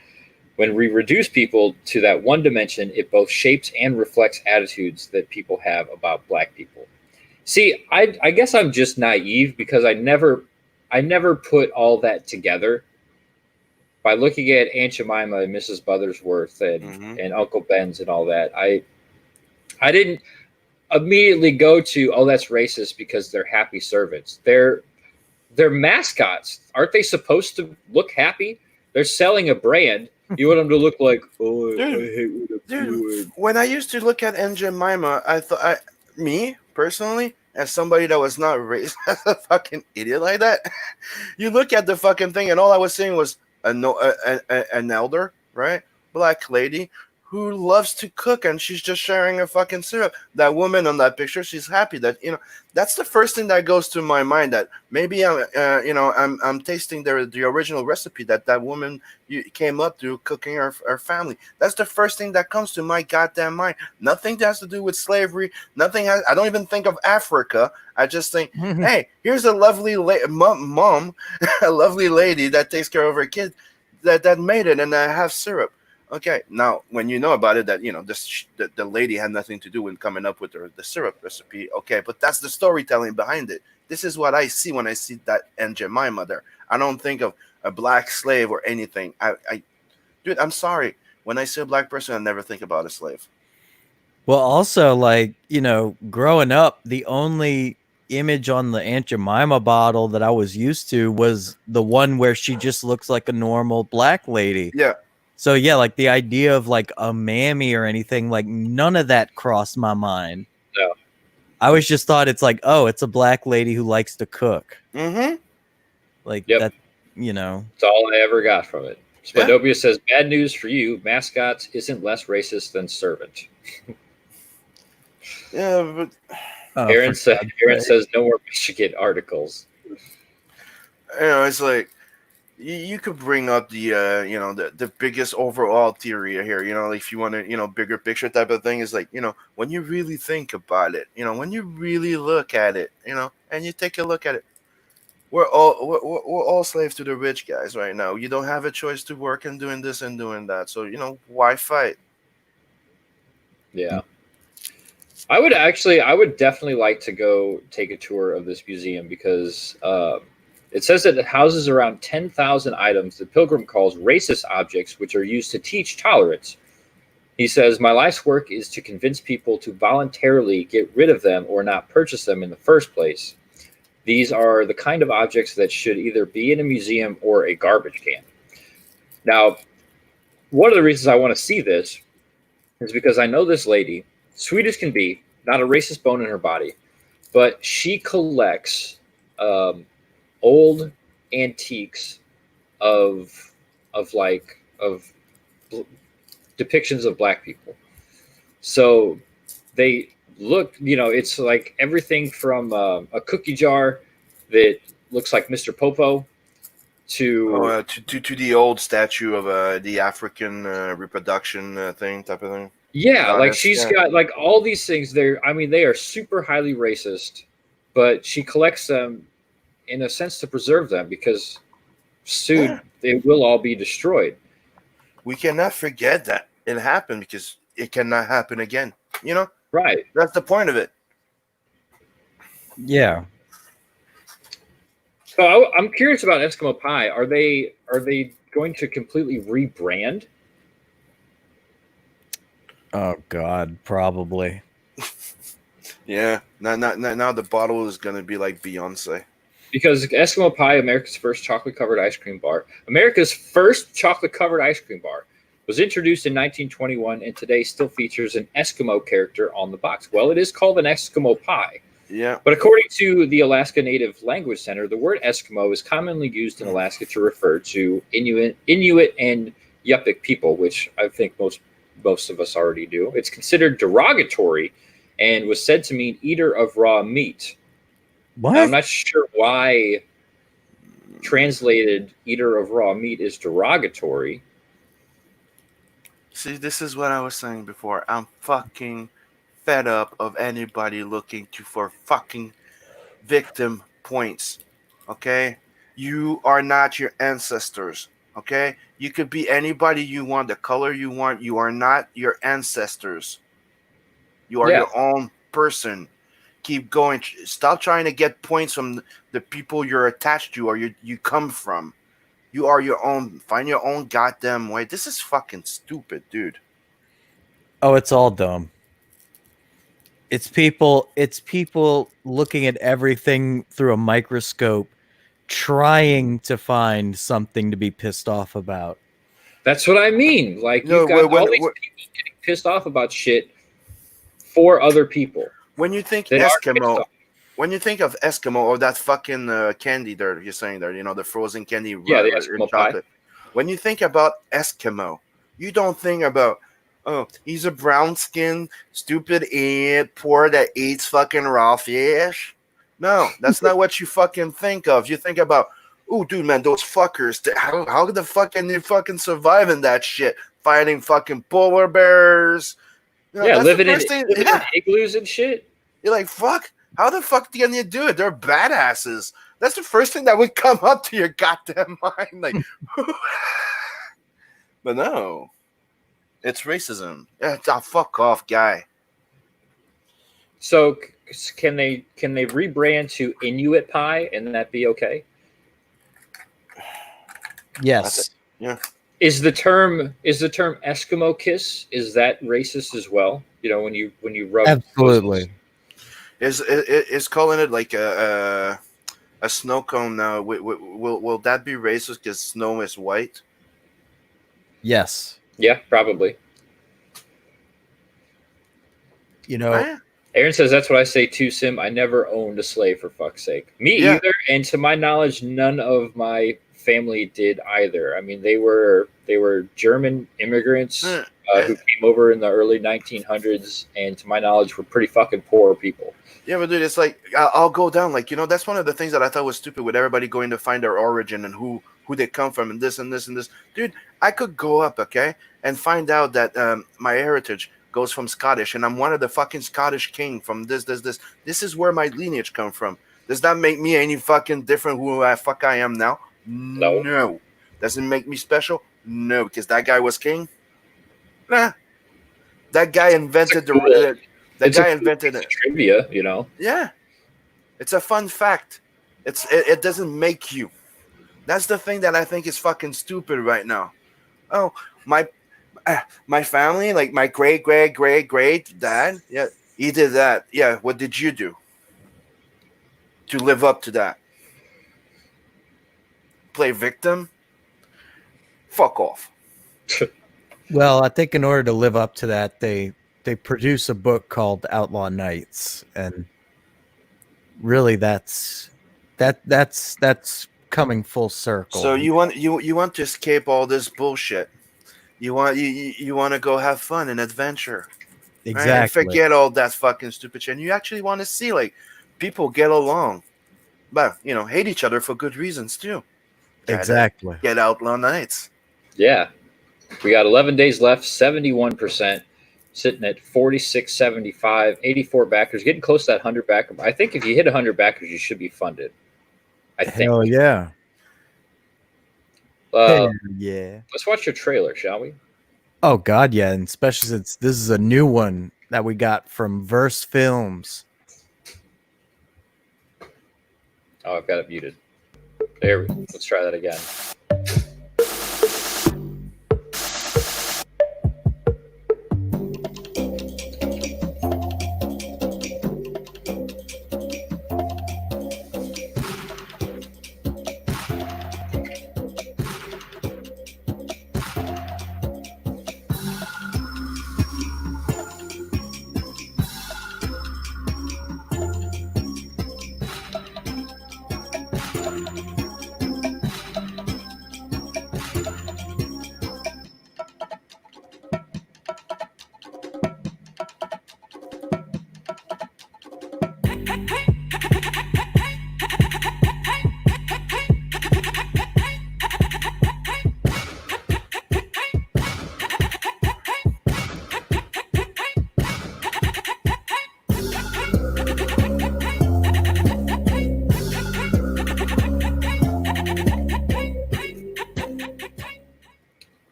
When we reduce people to that one dimension, it both shapes and reflects attitudes that people have about black people. See, I guess I'm just naive because I never put all that together. By looking at Aunt Jemima and Mrs. Buttersworth and Uncle Ben's and all that, I didn't immediately go to, oh, that's racist because they're happy servants. They're mascots. Aren't they supposed to look happy? They're selling a brand. You want them to look like, oh, I hate what I'm doing.
Dude, when I used to look at Aunt Jemima, I thought, me personally, as somebody that was not raised as a fucking idiot like that. You look at the fucking thing, and all I was seeing was an elder, right, black lady who loves to cook, and she's just sharing a fucking syrup. That woman on that picture, she's happy that that's the first thing that goes to my mind. That maybe I'm tasting the original recipe that woman came up through cooking her family. That's the first thing that comes to my goddamn mind. Nothing that has to do with slavery. Nothing has. I don't even think of Africa. I just think, hey, here's a lovely mom, a lovely lady that takes care of her kid, that made it, and I have syrup. Okay, now when you know about it, that the lady had nothing to do with coming up with the syrup recipe. Okay, but that's the storytelling behind it. This is what I see when I see that Aunt Jemima there. I don't think of a black slave or anything. Dude, I'm sorry. When I see a black person, I never think about a slave.
Well, also, like, growing up, the only image on the Aunt Jemima bottle that I was used to was the one where she just looks like a normal black lady.
Yeah.
So yeah, like the idea of like a mammy or anything, like none of that crossed my mind.
No.
I always just thought it's like, oh, it's a black lady who likes to cook.
Mm-hmm.
Like
Yep.
that,
That's all I ever got from it. Spadopia says, bad news for you. Mascots isn't less racist than servant.
Yeah, but
Aaron says no more Michigan articles.
it's like you could bring up the the biggest overall theory here. If you want to bigger picture type of thing, is like when you really think about it, when you really look at it, and you take a look at it, we're all slaves to the rich guys right now. You don't have a choice to work and doing this and doing that. So why fight?
Yeah. I would definitely like to go take a tour of this museum because it says that it houses around 10,000 items the pilgrim calls racist objects, which are used to teach tolerance. He says, my life's work is to convince people to voluntarily get rid of them or not purchase them in the first place. These are the kind of objects that should either be in a museum or a garbage can. Now, one of the reasons I want to see this is because I know this lady, sweet as can be, not a racist bone in her body, but she collects old antiques of depictions of black people. So they look, it's like everything from a cookie jar that looks like Mr. Popo to
the old statue of the African reproduction thing type of thing.
Yeah, like she's got like all these things there. I mean, they are super highly racist, but she collects them in a sense to preserve them because soon they will all be destroyed.
We cannot forget that it happened because it cannot happen again.
Right.
That's the point of it.
Yeah.
So I'm curious about Eskimo Pie. Are they going to completely rebrand?
Oh God, probably.
Yeah. Now the bottle is gonna be like Beyonce.
Because Eskimo Pie, America's first chocolate-covered ice cream bar, was introduced in 1921 and today still features an Eskimo character on the box. Well, it is called an Eskimo Pie.
Yeah.
But according to the Alaska Native Language Center, the word Eskimo is commonly used in Alaska to refer to Inuit and Yupik people, which I think most of us already do. It's considered derogatory and was said to mean eater of raw meat.
What?
Now, I'm not sure why translated eater of raw meat is derogatory.
See, this is what I was saying before. I'm fucking fed up of anybody looking for fucking victim points. Okay? You are not your ancestors. Okay? You could be anybody you want, the color you want. You are not your ancestors. You are your own person. Keep going. Stop trying to get points from the people you're attached to or you come from. You are your own. Find your own goddamn way. This is fucking stupid, dude.
Oh, it's all dumb. It's people looking at everything through a microscope, trying to find something to be pissed off about.
That's what I mean. Like, you've got all these people getting pissed off about shit for other people.
When you think Eskimo, when you think of Eskimo or that fucking candy there, you're saying there, the frozen candy,
Yeah, the
in
Eskimo
chocolate. When you think about Eskimo, you don't think about, oh, he's a brown skinned, stupid idiot, poor that eats fucking raw fish. No, that's not what you fucking think of. You think about, oh, dude, man, those fuckers, how the fuck can they fucking survive in that shit? Fighting fucking polar bears.
Yeah,
That's the
living in
first thing.
living in
Yeah.
igloos and shit.
You're like, fuck, how the fuck can you do it? They're badasses. That's the first thing that would come up to your goddamn mind. Like, but no, it's racism. Yeah, it's a fuck off guy.
So can they rebrand to Inuit pie and that be okay?
Yes.
Is the term Eskimo kiss, is that racist as well? When you rub
Absolutely.
Is calling it like a snow cone now? Will that be racist because snow is white?
Yes.
Yeah, probably.
Eh?
Aaron says that's what I say too, Sim. I never owned a slave, for fuck's sake. Me
Yeah.
either, and to my knowledge, none of my family did either. I mean, they were German immigrants who came over in the early 1900s, and to my knowledge, were pretty fucking poor people.
Yeah, but dude, it's like I'll go down. Like, that's one of the things that I thought was stupid with everybody going to find their origin and who they come from and this and this and this. Dude, I could go up, okay, and find out that my heritage goes from Scottish, and I'm one of the fucking Scottish king from this. This is where my lineage come from. Does that make me any fucking different who I am now? No. Does it make me special? No, because that guy was king. Nah. That guy invented the. That guy invented it.
Trivia,
Yeah, it's a fun fact. It doesn't make you. That's the thing that I think is fucking stupid right now. Oh, my family, like my great dad, yeah, he did that. Yeah, what did you do to live up to that? Play victim? Fuck off.
Well, I think in order to live up to that, they produce a book called Outlaw Nights, and really that's coming full circle.
So you want to escape all this bullshit. You want to go have fun and adventure.
Exactly.
Right? And forget all that fucking stupid shit. And you actually want to see like people get along, but hate each other for good reasons too.
Exactly.
Get Outlaw Nights.
Yeah. We got 11 days left, 71%, sitting at 46.75, 84 backers, getting close to that 100 backer. I think if you hit 100 backers, you should be funded. I think.
Hell yeah. Yeah.
Let's watch your trailer, shall we?
Oh God, yeah, and especially since this is a new one that we got from Verse Films.
Oh, I've got it muted. There we go. Let's try that again.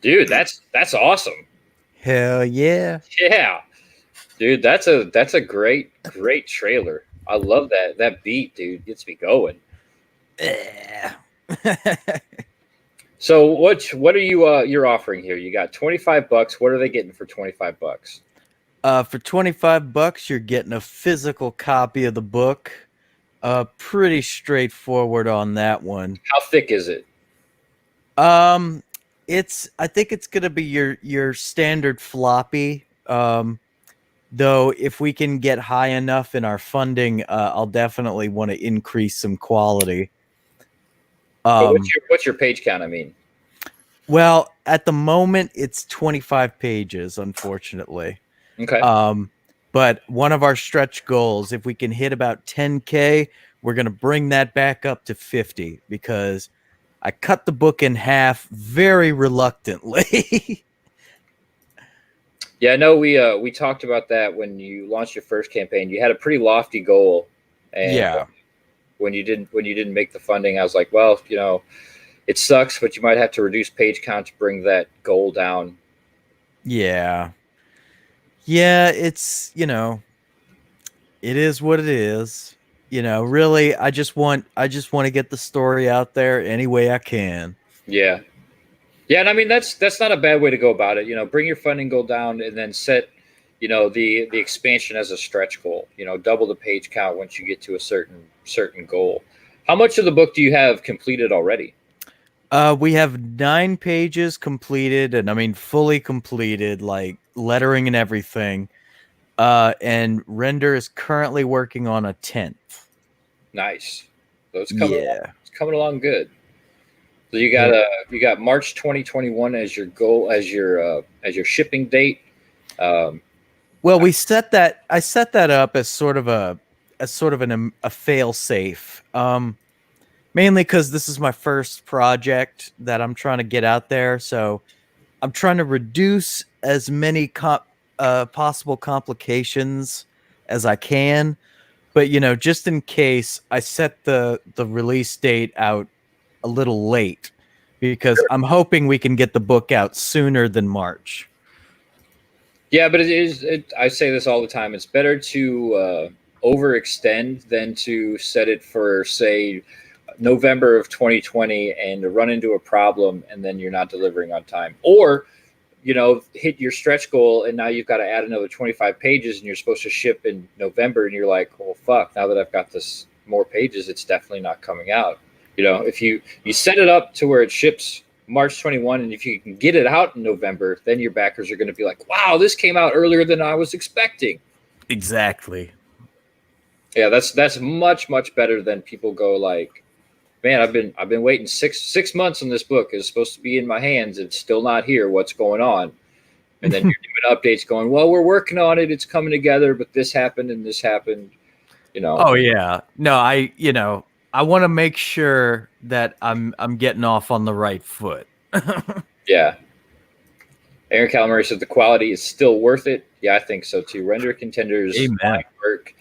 Dude, that's awesome.
Hell yeah.
Yeah. Dude, that's a great trailer. I love that beat, dude. Gets me going.
Yeah.
So what are you're offering here? You got $25. What are they getting for $25?
For $25, you're getting a physical copy of the book. Pretty straightforward on that one.
How thick is it?
I think it's gonna be your standard floppy. Though if we can get high enough in our funding, I'll definitely want to increase some quality.
But what's your page count? I mean,
Well, at the moment it's 25 pages, unfortunately.
okay.
But one of our stretch goals, if we can hit about 10K, we're going to bring that back up to 50 because I cut the book in half very reluctantly.
Yeah, I know we talked about that when you launched your first campaign. You had a pretty lofty goal, and
Yeah.
when you didn't make the funding, I was like, well, it sucks, but you might have to reduce page count to bring that goal down.
Yeah. Yeah, it's, it is what it is. Really, I just want to get the story out there any way I can.
Yeah. Yeah, and I mean that's not a bad way to go about it. Bring your funding goal down and then set, the expansion as a stretch goal. Double the page count once you get to a certain goal. How much of the book do you have completed already?
We have 9 pages completed, and I mean fully completed, like lettering and everything. And Render is currently working on a 10th.
Nice. So it's coming along good. So you got March 2021 as your goal, as your shipping date.
Well, I set that up as sort of a fail safe. Mainly because this is my first project that I'm trying to get out there, so I'm trying to reduce as many possible complications as I can. But just in case, I set the release date out a little late because I'm hoping we can get the book out sooner than March.
Yeah, but I say this all the time. It's better to overextend than to set it for, say, November of 2020 and to run into a problem and then you're not delivering on time. Or, hit your stretch goal and now you've got to add another 25 pages and you're supposed to ship in November and you're like, well, fuck, now that I've got this more pages, it's definitely not coming out. If you set it up to where it ships March 21 and if you can get it out in November, then your backers are going to be like, wow, this came out earlier than I was expecting.
Exactly.
Yeah, that's much, much better than people go like, man, I've been waiting six months on this book. It's supposed to be in my hands. It's still not here. What's going on? And then you're doing updates going, well, we're working on it. It's coming together, but this happened and this happened.
Oh yeah. No, I want to make sure that I'm getting off on the right foot.
Yeah. Aaron Calamari said the quality is still worth it. Yeah, I think so too. Render Contenders work.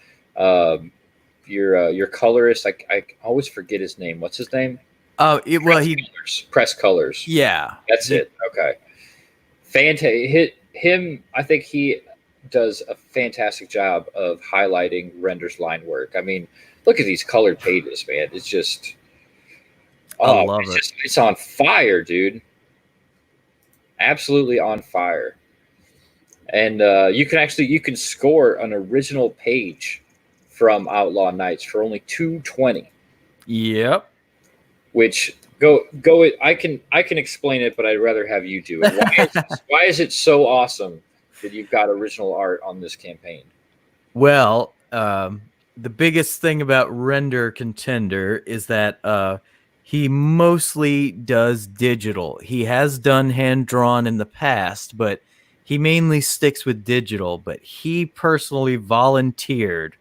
Your colorist, I always forget his name. What's his name? Press Colors.
Yeah,
that's it. Okay, fantastic. I think he does a fantastic job of highlighting Render's line work. I mean, look at these colored pages, man. It's just,
I love it.
It's on fire, dude. Absolutely on fire. And you can score an original page from Outlaw Nights for only $2.20.
Yep.
Which go. I can explain it, but I'd rather have you do it. Why is it so awesome that you've got original art on this campaign?
Well, the biggest thing about Render Contender is that he mostly does digital. He has done hand drawn in the past, but he mainly sticks with digital. But he personally volunteered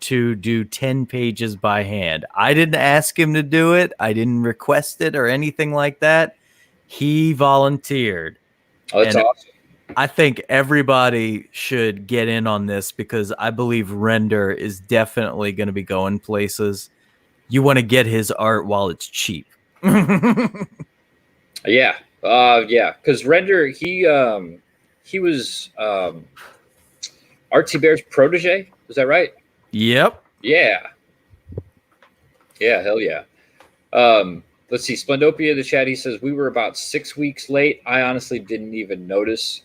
to do 10 pages by hand. I didn't ask him to do it. I didn't request it or anything like that. He volunteered.
Oh, that's awesome.
I think everybody should get in on this because I believe Render is definitely going to be going places. You want to get his art while it's cheap.
Yeah. Because Render, he was Artsy Bear's protege. Is that right?
Yep.
Yeah. Yeah, hell yeah. Let's see. Splendopia, the chat, he says, we were about 6 weeks late. I honestly didn't even notice.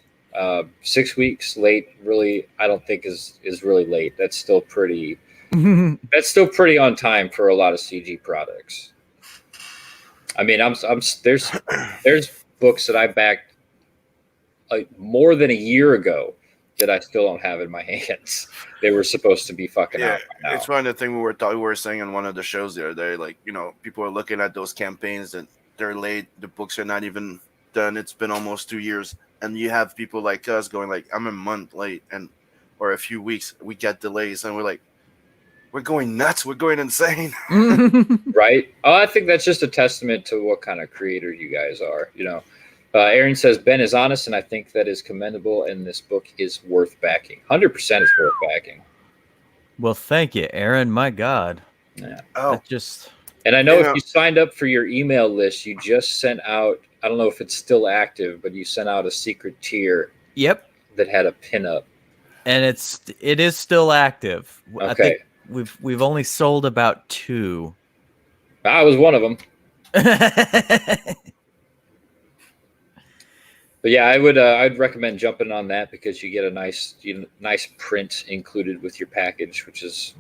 6 weeks late, really, I don't think is really late. That's still pretty on time for a lot of CG products. I mean, there's books that I backed like more than a year ago that I still don't have in my hands. They were supposed to be fucking
Yeah,
out by now.
it's one of the things we were saying on one of the shows the other day. Like, people are looking at those campaigns that they're late. The books are not even done. It's been almost 2 years, and you have people like us going like, "I'm a month late," or a few weeks. We get delays, and we're like, "We're going nuts. We're going insane."
Right? Oh, I think that's just a testament to what kind of creator you guys are. Aaron says Ben is honest, and I think that is commendable. And this book is worth backing. 100% is worth backing.
Well, thank you, Aaron. My God.
Yeah.
Oh,
That just
And I know if you signed up for your email list, you just sent out. I don't know if it's still active, but you sent out a secret tier.
Yep.
That had a pinup.
And it is still active.
Okay.
I think we've only sold about 2.
I was one of them. But yeah, I'd recommend jumping on that because you get a nice print included with your package, which is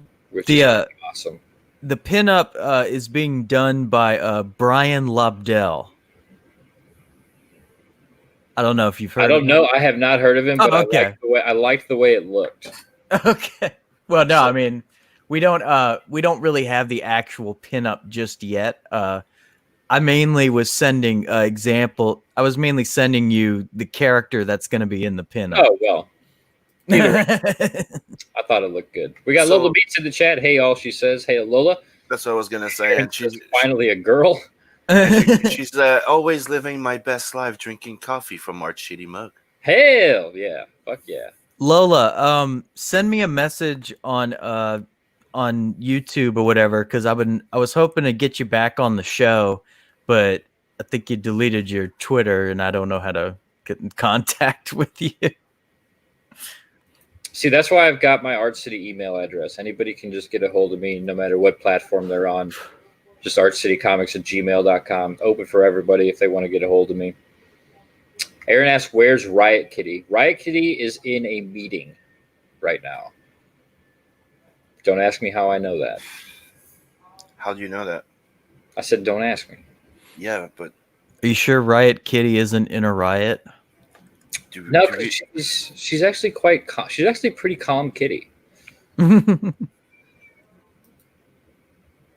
awesome.
The pinup is being done by Brian Lobdell. I don't know if you've heard.
I don't know. I have not heard of him, but
okay.
I liked the way it looked.
Okay. Well, no, I mean, we don't really have the actual pinup just yet. I mainly was sending I was mainly sending you the character that's going to be in the pinup.
Oh well. I thought it looked good. We got Lola Beats in the chat. Hey all, she says. Hey Lola.
That's what I was gonna say. And she's
finally a girl.
She's always living my best life, drinking coffee from our shitty mug.
Hell yeah! Fuck yeah.
Lola, send me a message on YouTube or whatever, because I was hoping to get you back on the show, but I think you deleted your Twitter, and I don't know how to get in contact with you.
See, that's why I've got my Art City email address. Anybody can just get a hold of me, no matter what platform they're on. Just artcitycomics@gmail.com. Open for everybody if they want to get a hold of me. Aaron asks, where's Riot Kitty? Riot Kitty is in a meeting right now. Don't ask me how I know that.
How do you know that?
I said, don't ask me.
Yeah, but...
Are you sure Riot Kitty isn't in a riot?
No, she's actually quite calm. She's actually pretty calm kitty.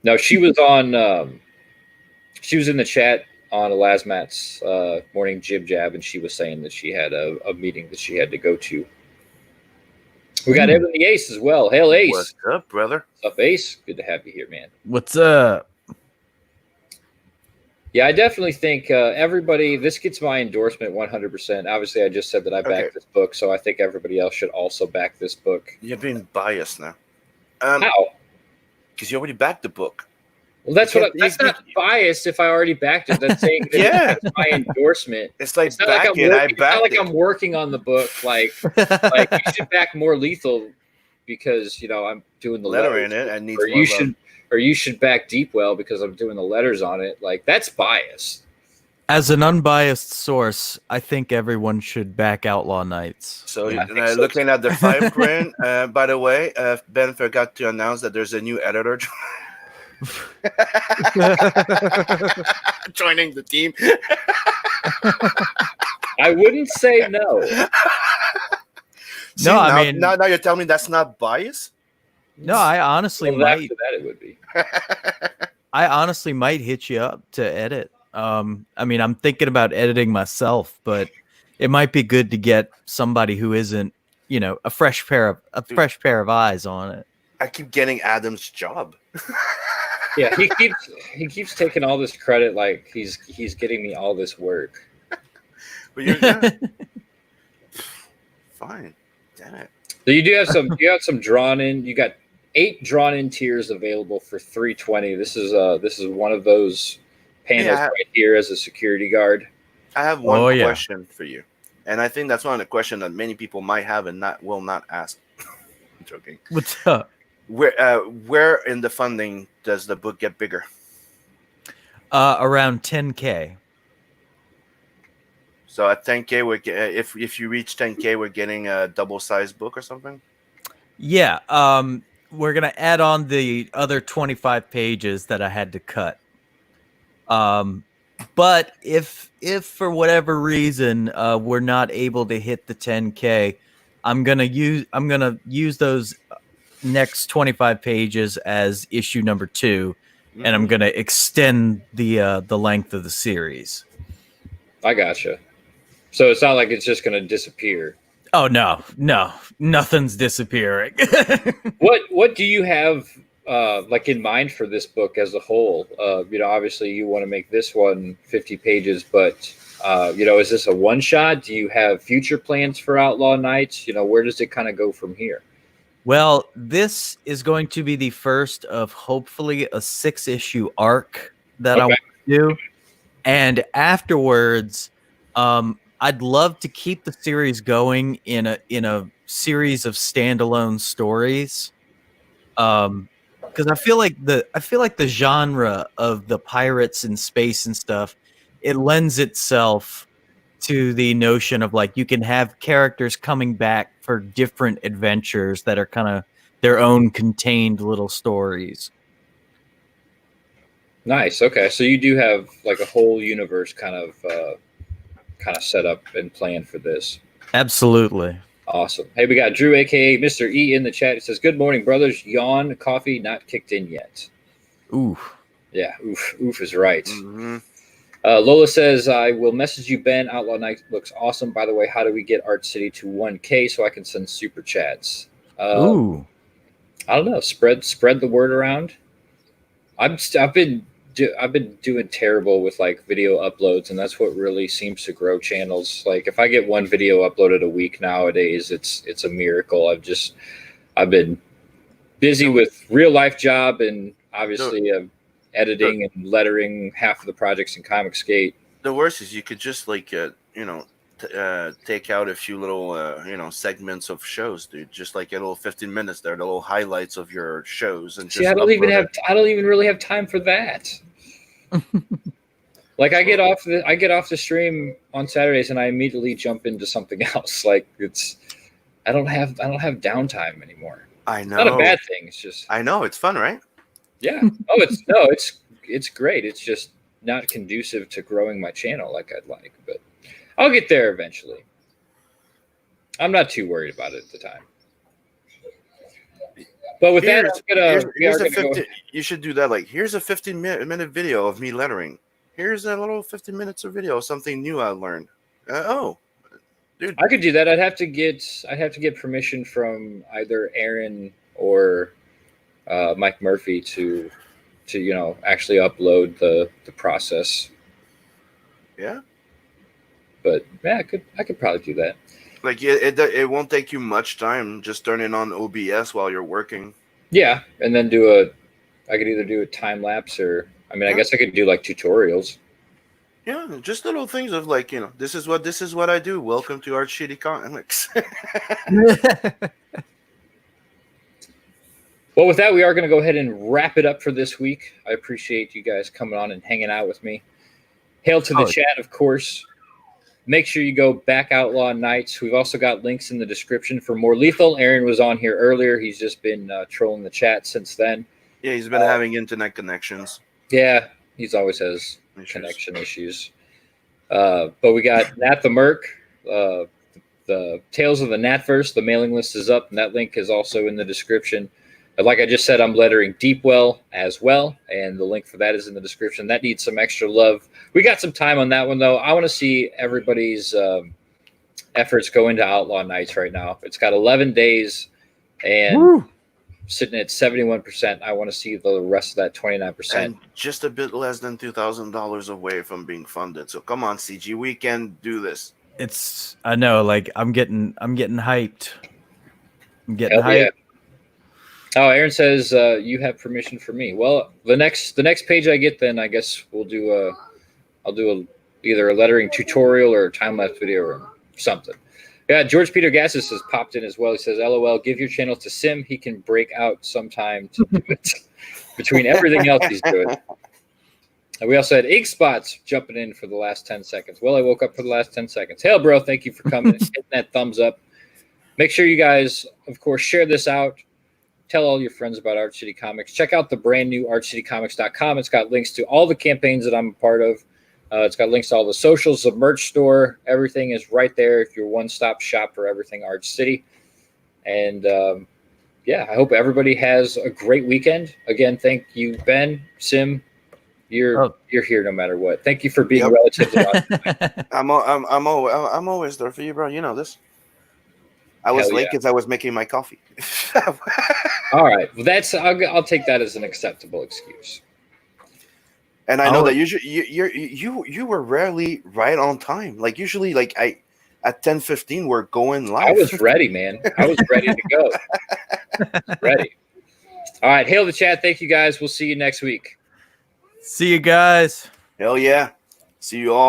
No, she was on... she was in the chat on Elasmat's morning jib jab, and she was saying that she had a meeting that she had to go to. We got Evan the Ace as well. Hail Ace.
What's up, brother?
What's up, Ace? Good to have you here, man.
What's up?
Yeah, I definitely think everybody, this gets my endorsement 100%. Obviously, I just said that I backed this book, so I think everybody else should also back this book.
You're being biased now.
How?
Because you already backed the book.
Well, that's not biased if I already backed it. That's saying that that's my endorsement.
It's like
it's not like I'm working on the book. Like you should back More Lethal because I'm doing the
letter
letters
in it and needs
or you should back Deepwell because I'm doing the letters on it. Like that's biased.
As an unbiased source, I think everyone should back Outlaw Nights.
So, looking at the fine print, by the way, Ben forgot to announce that there's a new editor joining the team.
I wouldn't say no.
See, I mean, now you're telling me that's not bias?
No, I honestly might.
After that, it would be.
I honestly might hit you up to edit. I mean, I'm thinking about editing myself, but it might be good to get somebody who isn't, a fresh pair of eyes on it.
I keep getting Adam's job.
Yeah, he keeps taking all this credit like he's getting me all this work.
But you're fine. Damn it.
So you have some drawn in. You got 8 drawn in tiers available for $320. This is one of those panels right here as a security guard.
I have one question for you, and I think that's one of the questions that many people might have and will not ask. I'm joking.
What's up?
Where in the funding does the book get bigger?
Around 10K.
So at 10K, if you reach 10K, we're getting a double-sized book or something.
Yeah. We're gonna add on the other 25 pages that I had to cut. But if for whatever reason we're not able to hit the 10K, I'm gonna use those next 25 pages as issue number 2, and I'm gonna extend the length of the series.
I gotcha. So it's not like it's just going to disappear.
Oh no, nothing's disappearing.
What do you have like in mind for this book as a whole? Obviously you want to make this one 50 pages, but is this a one shot? Do you have future plans for Outlaw Nights? Where does it kind of go from here?
Well, this is going to be the first of hopefully a 6-issue arc that I want to do, and afterwards, I'd love to keep the series going in a series of standalone stories. Because I feel like the genre of the pirates in space and stuff, it lends itself to the notion of like you can have characters coming back for different adventures that are kind of their own contained little stories.
Nice. Okay, so you do have like a whole universe kind of set up and planned for this.
Absolutely.
Awesome. Hey, we got Drew, aka Mr. E, in the chat. It says, "Good morning, brothers. Yawn, coffee not kicked in yet."
Oof.
Yeah, oof is right.
Mm-hmm.
Lola says, "I will message you, Ben. Outlaw Night looks awesome. By the way, how do we get Art City to 1K so I can send super chats?"
Ooh.
I don't know. Spread the word around. I've been doing terrible with like video uploads, and that's what really seems to grow channels. Like if I get one video uploaded a week nowadays, it's a miracle. I've been busy with real life job and obviously editing and lettering half of the projects in Comicsgate.
The worst is you could just like take out a few little segments of shows, dude. Just like a little 15 minutes there, the little highlights of your shows, and
see, I don't even really have time for that. Like I get off the stream on Saturdays and I immediately jump into something else. Like I don't have downtime anymore.
I know.
Not a bad thing. It's just
I know it's fun, right?
Yeah. It's great. It's just not conducive to growing my channel like I'd like, but I'll get there eventually. I'm not too worried about it at the time. But with
you should do that. Like, here's a 15-minute video of me lettering. Here's a little 15 minutes of video of something new I learned. Dude,
I could do that. I'd have to get permission from either Aaron or Mike Murphy to actually upload the process.
Yeah.
But yeah, I could probably do that.
Like it won't take you much time. Just turning on OBS while you're working.
Yeah, and then I could either do a time lapse or I guess I could do like tutorials.
Yeah, just little things of like, this is what I do. Welcome to Art City Comics.
Well, with that, we are going to go ahead and wrap it up for this week. I appreciate you guys coming on and hanging out with me. Hail to the chat, of course. Make sure you go back Outlaw Nights. We've also got links in the description for more Lethal. Aaron was on here earlier. He's just been trolling the chat since then.
Yeah, he's been having internet connections.
Yeah, he's always has connection issues. But we got Nat the Merc, the Tales of the Natverse. The mailing list is up, and that link is also in the description. Like I just said, I'm lettering Deepwell as well, and the link for that is in the description. That needs some extra love. We got some time on that one, though. I want to see everybody's efforts go into Outlaw Nights right now. It's got 11 days and sitting at 71%. I want to see the rest of that 29%.
And just a bit less than $2,000 away from being funded. So come on, CG, we can do this.
I know, like I'm getting hyped. I'm getting hyped.
Yeah. Oh, Aaron says you have permission for me. Well, the next page I get, then I guess I'll do either a lettering tutorial or a time lapse video or something. Yeah, George Peter Gassis has popped in as well. He says, "LOL, give your channel to Sim. He can break out sometime to do it between everything else he's doing." And we also had Ink Spots jumping in for the last 10 seconds. Well, I woke up for the last 10 seconds. Hail, bro! Thank you for coming and hitting that thumbs up. Make sure you guys, of course, share this out. Tell all your friends about Art City Comics. Check out the brand new artcitycomics.com. It's got links to all the campaigns that I'm a part of. It's got links to all the socials, the merch store. Everything is right there. If you're one-stop shop for everything Art City. And yeah, I hope everybody has a great weekend. Again, thank you, Ben, Sim. You're here no matter what. Thank you for being
Yep.
relatively on.
I'm always there for you, bro. You know this. I was
Hell
late
yeah.
because I was making my coffee.
All right, well, I'll take that as an acceptable excuse.
And I know
Oh.
that usually you were rarely right on time. Like usually, like at 10:15 we're going live.
I was ready, man. I was ready to go. Ready. All right, hail the chat. Thank you guys. We'll see you next week.
See you guys.
Hell yeah! See you all.